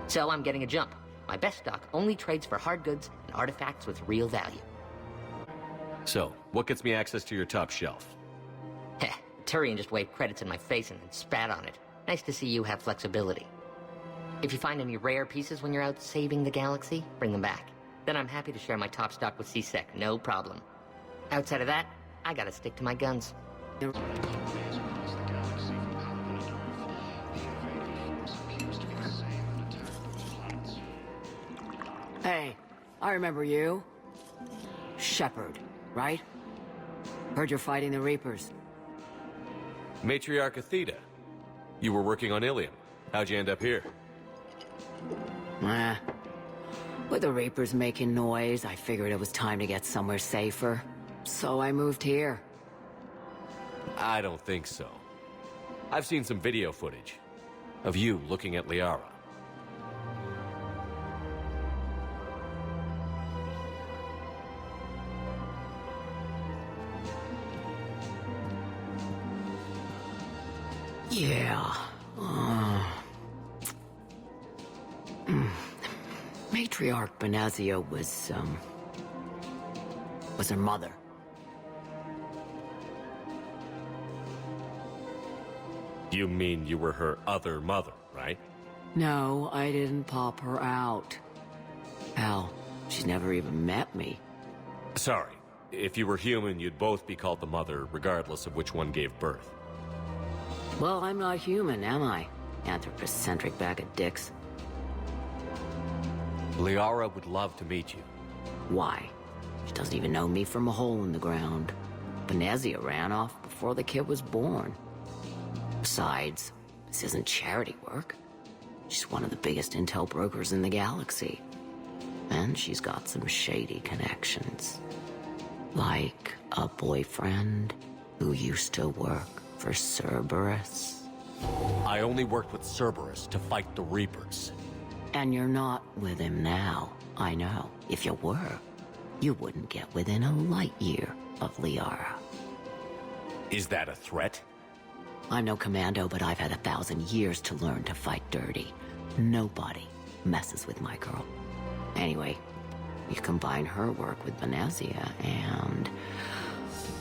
So I'm getting a jump. My best stock only trades for hard goods and artifacts with real value. So, what gets me access to your top shelf? Heh, Turian just waved credits in my face and then spat on it. Nice to see you have flexibility. If you find any rare pieces when you're out saving the galaxy, bring them back. Then I'm happy to share my top stock with C-Sec, no problem. Outside of that, I gotta stick to my guns. Hey, I remember you. Shepard, right? Heard you're fighting the Reapers. Matriarch Athena. You were working on Ilium. How'd you end up here? With the Reapers making noise, I figured it was time to get somewhere safer. So I moved here. I don't think so. I've seen some video footage of you looking at Liara. Yeah. Matriarch Benazia was her mother. You mean you were her other mother, right? No, I didn't pop her out. Hell, she's never even met me. Sorry. If you were human, you'd both be called the mother, regardless of which one gave birth. Well, I'm not human, am I? Anthropocentric bag of dicks. Liara would love to meet you. Why? She doesn't even know me from a hole in the ground. Benazia ran off before the kid was born. Besides, this isn't charity work. She's one of the biggest intel brokers in the galaxy. And she's got some shady connections. Like a boyfriend who used to work for Cerberus. I only worked with Cerberus to fight the Reapers. And you're not with him now, I know. If you were, you wouldn't get within a light year of Liara. Is that a threat? I'm no commando, but I've had 1,000 years to learn to fight dirty. Nobody messes with my girl. Anyway, you combine her work with Benazia and...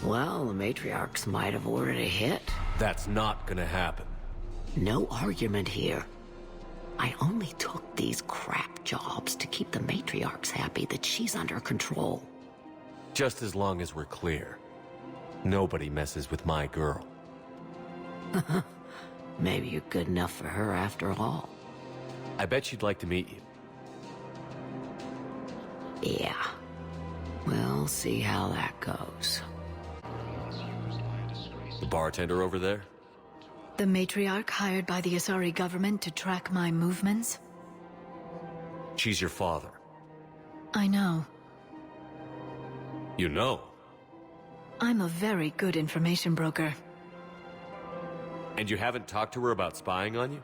well, the matriarchs might have ordered a hit. That's not gonna happen. No argument here. I only took these crap jobs to keep the matriarchs happy that she's under control. Just as long as we're clear. Nobody messes with my girl. Maybe you're good enough for her after all. I bet she'd like to meet you. Yeah. We'll see how that goes. The bartender over there? The matriarch hired by the Asari government to track my movements? She's your father. I know. You know? I'm a very good information broker. And you haven't talked to her about spying on you?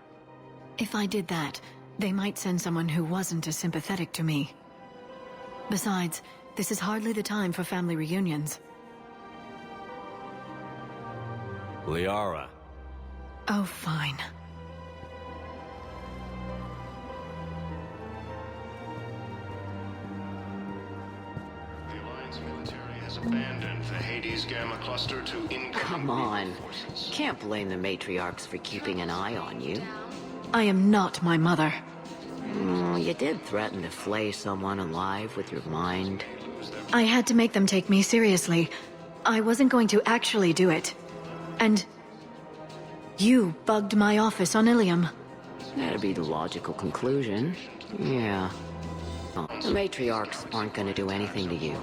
If I did that, they might send someone who wasn't as sympathetic to me. Besides, this is hardly the time for family reunions. Liara. Oh, fine. The Alliance military has abandoned the Hades Gamma Cluster to incoming... Come on. Can't blame the matriarchs for keeping an eye on you. I am not my mother. You did threaten to flay someone alive with your mind. I had to make them take me seriously. I wasn't going to actually do it. And... you bugged my office on Ilium. That'd be the logical conclusion. Yeah. Well, the matriarchs aren't gonna do anything to you.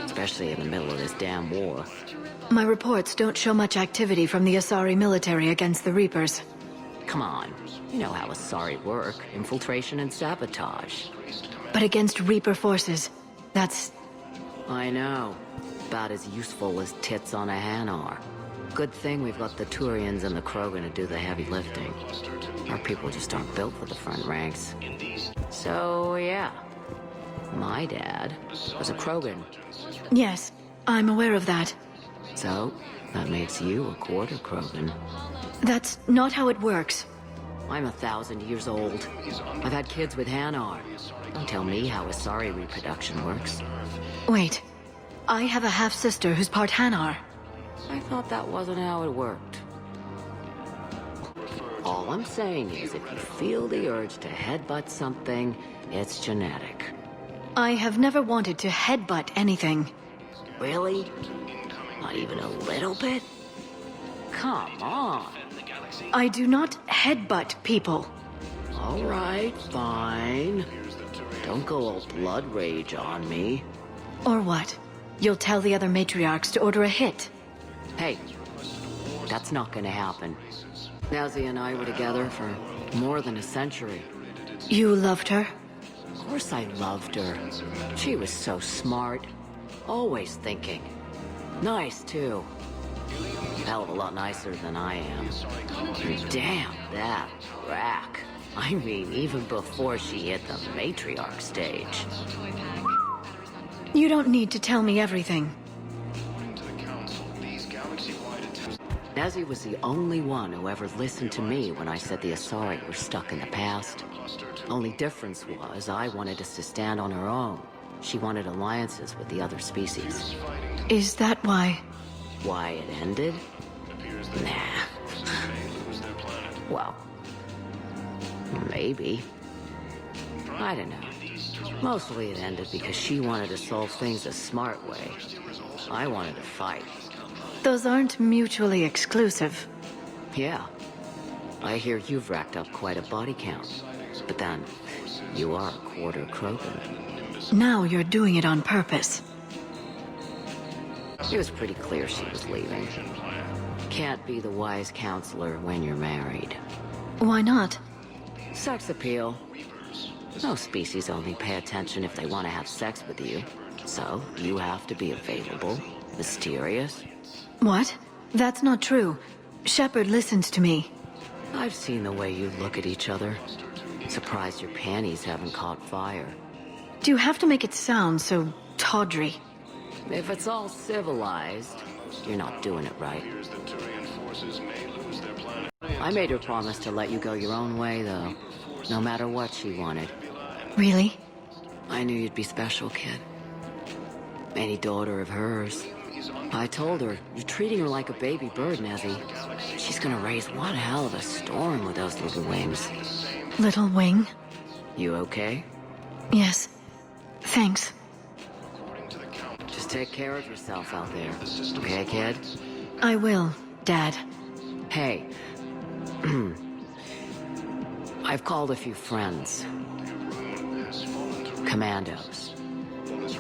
Especially in the middle of this damn war. My reports don't show much activity from the Asari military against the Reapers. Come on. You know how Asari work. Infiltration and sabotage. But against Reaper forces, that's... I know. About as useful as tits on a Hanar. Good thing we've got the Turians and the Krogan to do the heavy lifting. Our people just aren't built for the front ranks. So, yeah. My dad was a Krogan. Yes, I'm aware of that. So, that makes you a quarter Krogan. That's not how it works. I'm 1,000 years old. I've had kids with Hanar. Don't tell me how Asari reproduction works. Wait, I have a half-sister who's part Hanar. I thought that wasn't how it worked. All I'm saying is, if you feel the urge to headbutt something, it's genetic. I have never wanted to headbutt anything. Really? Not even a little bit? Come on. I do not headbutt people. All right, fine. Don't go all blood rage on me. Or what? You'll tell the other matriarchs to order a hit. Hey, that's not gonna happen. Nazi and I were together for more than a century. You loved her? Of course I loved her. She was so smart. Always thinking. Nice, too. Hell of a lot nicer than I am. And damn, that rack. I mean, even before she hit the matriarch stage. You don't need to tell me everything. Nazi was the only one who ever listened to me when I said the Asari were stuck in the past. Only difference was I wanted us to stand on our own. She wanted alliances with the other species. Is that why? Why it ended? Nah. Well, maybe. I don't know. Mostly it ended because she wanted to solve things a smart way. I wanted to fight. Those aren't mutually exclusive. Yeah. I hear you've racked up quite a body count. But then, you are a quarter Krogan. Now you're doing it on purpose. It was pretty clear she was leaving. Can't be the wise counselor when you're married. Why not? Sex appeal. No species only pay attention if they want to have sex with you. So, you have to be available, mysterious. What? That's not true. Shepard listens to me. I've seen the way you look at each other. Surprised your panties haven't caught fire. Do you have to make it sound so tawdry? If it's all civilized, you're not doing it right. I made her promise to let you go your own way, though. No matter what she wanted. Really? I knew you'd be special, kid. Any daughter of hers. I told her, you're treating her like a baby bird, Nazi. She's gonna raise one hell of a storm with those little wings. Little wing? You okay? Yes. Thanks. Just take care of yourself out there. Okay, kid? I will, Dad. Hey. I've called a few friends. Commandos.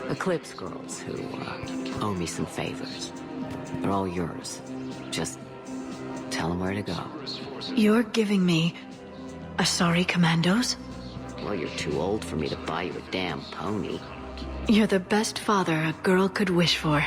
Eclipse girls who owe me some favors. They're all yours. Just tell them where to go. You're giving me Asari commandos? Well, you're too old for me to buy you a damn pony. You're the best father a girl could wish for.